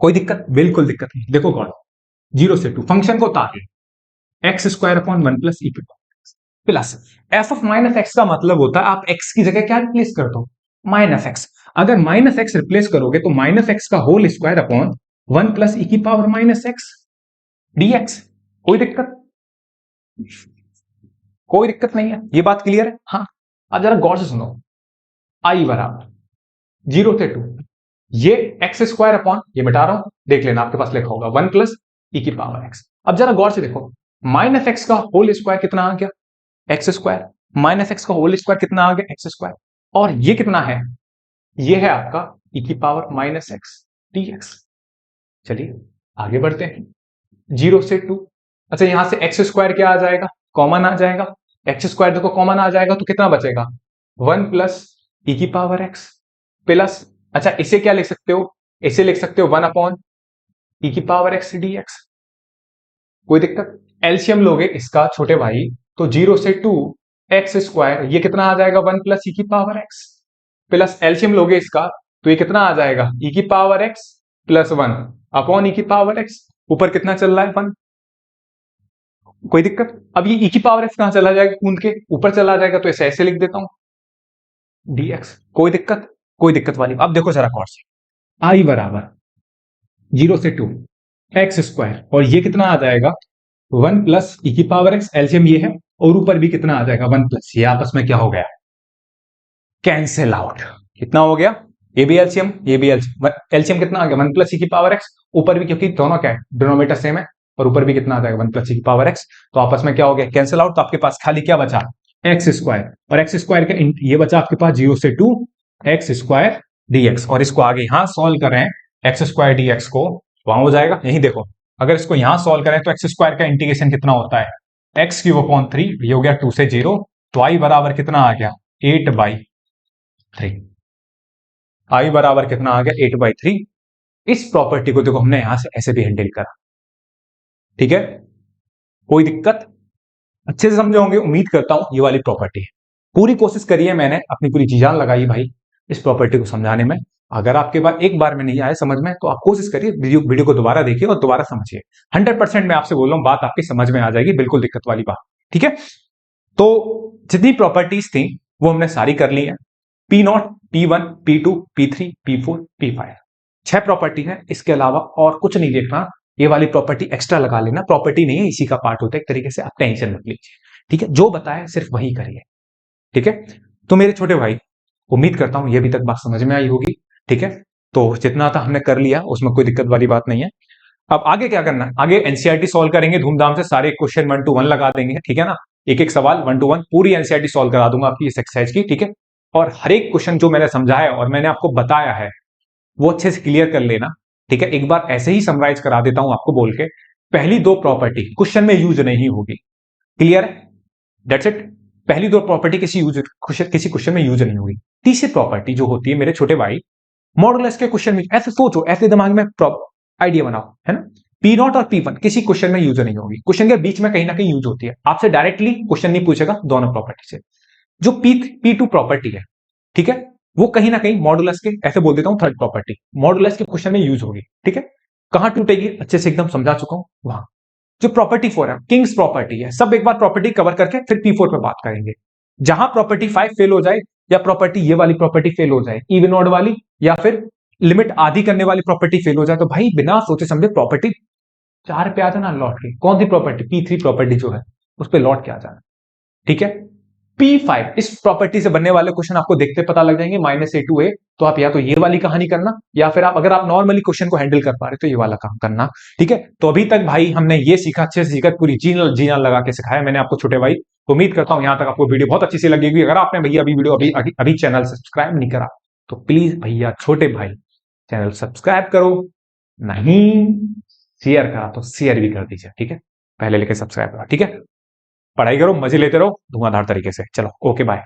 कोई दिक्कत? बिल्कुल दिक्कत नहीं। देखो गौर, 0 से 2 फंक्शन को उतार x² upon 1 + e⁻x plus f of -x का मतलब होता है आप x की जगह क्या रिप्लेस कर दो? -x। अगर -x रिप्लेस करोगे तो -x का whole square upon 1 + e⁻x dx। कोई दिक्कत? कोई दिक्कत नहीं है, ये बात क्लियर है? हाँ, अब जरा गौर से सुनो, i बराबर 0 से 2, ये x² अपॉन, ये बता रहा हूं, देख लेना आपके पास लिखा होगा 1 + e⁻x। अब जरा गौर से देखो, -x का होल स्क्वायर कितना आ गया? x²। -x का होल स्क्वायर कितना आ गया? x²। और ये कितना है? ये है आपका e⁻x dx। चलिए आगे बढ़ते हैं, 0 से 2, अच्छा यहां से x² क्या आ जाएगा? कॉमन आ जाएगा, x² देखो कॉमन आ जाएगा तो कितना बचेगा? 1 + e⁻x प्लस अच्छा, इसे क्या लिख सकते हो, इसे लिख सकते हो 1/e⁻x कोई दिक्कत। एलसीएम लोगे इसका छोटे भाई, तो 0 से 2 एक्स स्क्वायर, ये कितना आ जाएगा 1 + e⁻x, प्लस एलसीएम लोगे इसका, तो ये कितना आ जाएगा e⁻x + 1 अपॉन e⁻x, ऊपर कितना चल रहा है 1, कोई दिक्कत। अब ये e⁻x कहां चला जाएगा, कूद के ऊपर चला जाएगा, तो इसे ऐसे लिख देता हूं dx, कोई दिक्कत, कोई दिक्कत वाली। अब देखो जरा गौर से, i बराबर 0 से 2 एक्स स्क्वायर, और ये कितना आ जाएगा 1 + e⁻x, एलसीएम ये है, और ऊपर भी कितना आ जाएगा 1 प्लस, ये आपस में क्या हो गया, कैंसिल आउट। कितना हो गया, ये भी एलसीएम ये भी एलसीएम, एलसीएम कितना आ गया 1 + e⁻x, ऊपर भी, क्योंकि दोनों क्या है डिनोमिनेटर सेम है, और ऊपर भी कितना आ जाएगा 1 + e⁻x, तो आपस में क्या हो गया कैंसिल आउट। तो आपके पास खाली क्या बचा, एक्स स्क्वायर, और एक्स स्क्वायर का ये बचा आपके पास 0 से 2 एक्स स्क्वायर dx, और इसको आगे यहां सॉल्व करें एक्स स्क्वायर dx को, वहां हो जाएगा, यही देखो, अगर इसको यहां सॉल्व करें तो एक्स स्क्वायर का इंटीग्रेशन कितना होता है x³ 3, ये हो गया 2 से 0, तो i बराबर कितना आ गया 8/3, i बराबर कितना आ गया 8/3। इस प्रॉपर्टी को देखो हमने यहां से ऐसे भी हैंडल करा, ठीक है, कोई दिक्कत, अच्छे से समझे होंगे उम्मीद करता हूं। ये वाली प्रॉपर्टी है, पूरी कोशिश करी है मैंने, अपनी पूरी जी जान लगाई भाई इस प्रॉपर्टी को समझाने में। अगर आपके पास एक बार में नहीं आए समझ में, तो आप कोशिश करिए, वीडियो को दोबारा देखिए और दोबारा समझिए। 100% मैं आपसे बोल रहा हूं, बात आपकी समझ में आ जाएगी, बिल्कुल दिक्कत वाली बात, ठीक है। तो जितनी प्रॉपर्टीज थी वो हमने सारी कर ली है, P0, P1, P2, P3, P4, P5, 6 property है, इसके अलावा और कुछ नहीं देखना। ये वाली प्रॉपर्टी एक्स्ट्रा लगा लेना, प्रॉपर्टी नहीं है, इसी का पार्ट होता है एक तरीके से, आप टेंशन मत लीजिए, ठीक है, जो बताया सिर्फ वही करिए, ठीक है। तो मेरे छोटे भाई, उम्मीद करता हूं ये अभी तक बात समझ में आई होगी, ठीक है। तो जितना था हमने कर लिया, उसमें कोई दिक्कत वाली बात नहीं है। अब आगे क्या करना है, आगे एनसीईआरटी सॉल्व करेंगे धूमधाम से, सारे क्वेश्चन 1 to 1 लगा देंगे, ठीक है ना, एक एक सवाल 1 to 1 पूरी एनसीईआरटी सॉल्व करा दूंगा आपकी इस एक्सरसाइज की, ठीक है। और हर एक क्वेश्चन जो मैंने समझाया और मैंने आपको बताया है वो अच्छे से क्लियर कर लेना, ठीक है। एक बार ऐसे ही समराइज करा देता हूं आपको बोल के, पहली 2 प्रॉपर्टी क्वेश्चन में यूज नहीं होगी, क्लियर है, दैट्स इट। पहली 2 प्रॉपर्टी किसी क्वेश्चन में यूज नहीं होगी। तीसरी प्रॉपर्टी जो होती है मेरे छोटे भाई, मॉडुलस के क्वेश्चन में, ऐसे सोचो, ऐसे दिमाग में आइडिया बनाओ, है ना, P0 और P1 किसी क्वेश्चन में यूज नहीं होगी, क्वेश्चन के बीच में कहीं ना कहीं यूज होती है, आपसे डायरेक्टली क्वेश्चन नहीं पूछेगा दोनों प्रॉपर्टी से। जो P2 प्रॉपर्टी है, ठीक है, वो कहीं ना कहीं मॉडुलस के, ऐसे बोल देता हूं थर्ड प्रॉपर्टी, मॉडुलस के क्वेश्चन में यूज होगी, ठीक है। कहां टूटेगी अच्छे से एकदम समझा चुका हूं, वहां। जो प्रॉपर्टी 4 है, किंग्स प्रॉपर्टी है, सब एक बार प्रॉपर्टी कवर करके फिर P4 पे बात करेंगे। जहां प्रॉपर्टी 5 फेल हो जाए, या प्रॉपर्टी ये वाली प्रॉपर्टी फेल हो जाए, इवन ऑड वाली, या फिर लिमिट आधी करने वाली प्रॉपर्टी फेल हो जाए, तो भाई बिना सोचे समझे प्रॉपर्टी 4 पे आ जाना लौट के। कौन सी प्रॉपर्टी, P3 प्रॉपर्टी जो है उस पर लौट के आ जाना, ठीक है। P5 इस प्रॉपर्टी से बनने वाले क्वेश्चन आपको देखते पता लग जाएंगे, -a to a, तो आप या तो ये वाली कहानी करना, या फिर आप अगर आप नॉर्मली क्वेश्चन को हैंडल कर पा रहे तो ये वाला काम करना, ठीक है। तो अभी तक भाई हमने ये सीखा, अच्छे से सीखा, पूरी जीना लगा के सिखाया मैंने आपको छोटे भाई। तो उम्मीद करता हूं यहां तक आपको वीडियो बहुत अच्छी सी लगेगी। अगर आपने भैया अभी वीडियो अभी चैनल सब्सक्राइब नहीं करा, तो प्लीज भैया छोटे भाई चैनल सब्सक्राइब करो, नहीं शेयर करा तो शेयर भी कर दीजिए, ठीक है, पहले लेके सब्सक्राइब करा, ठीक है। पढ़ाई करो, मजे लेते रहो धुआंधार तरीके से। चलो ओके बाय।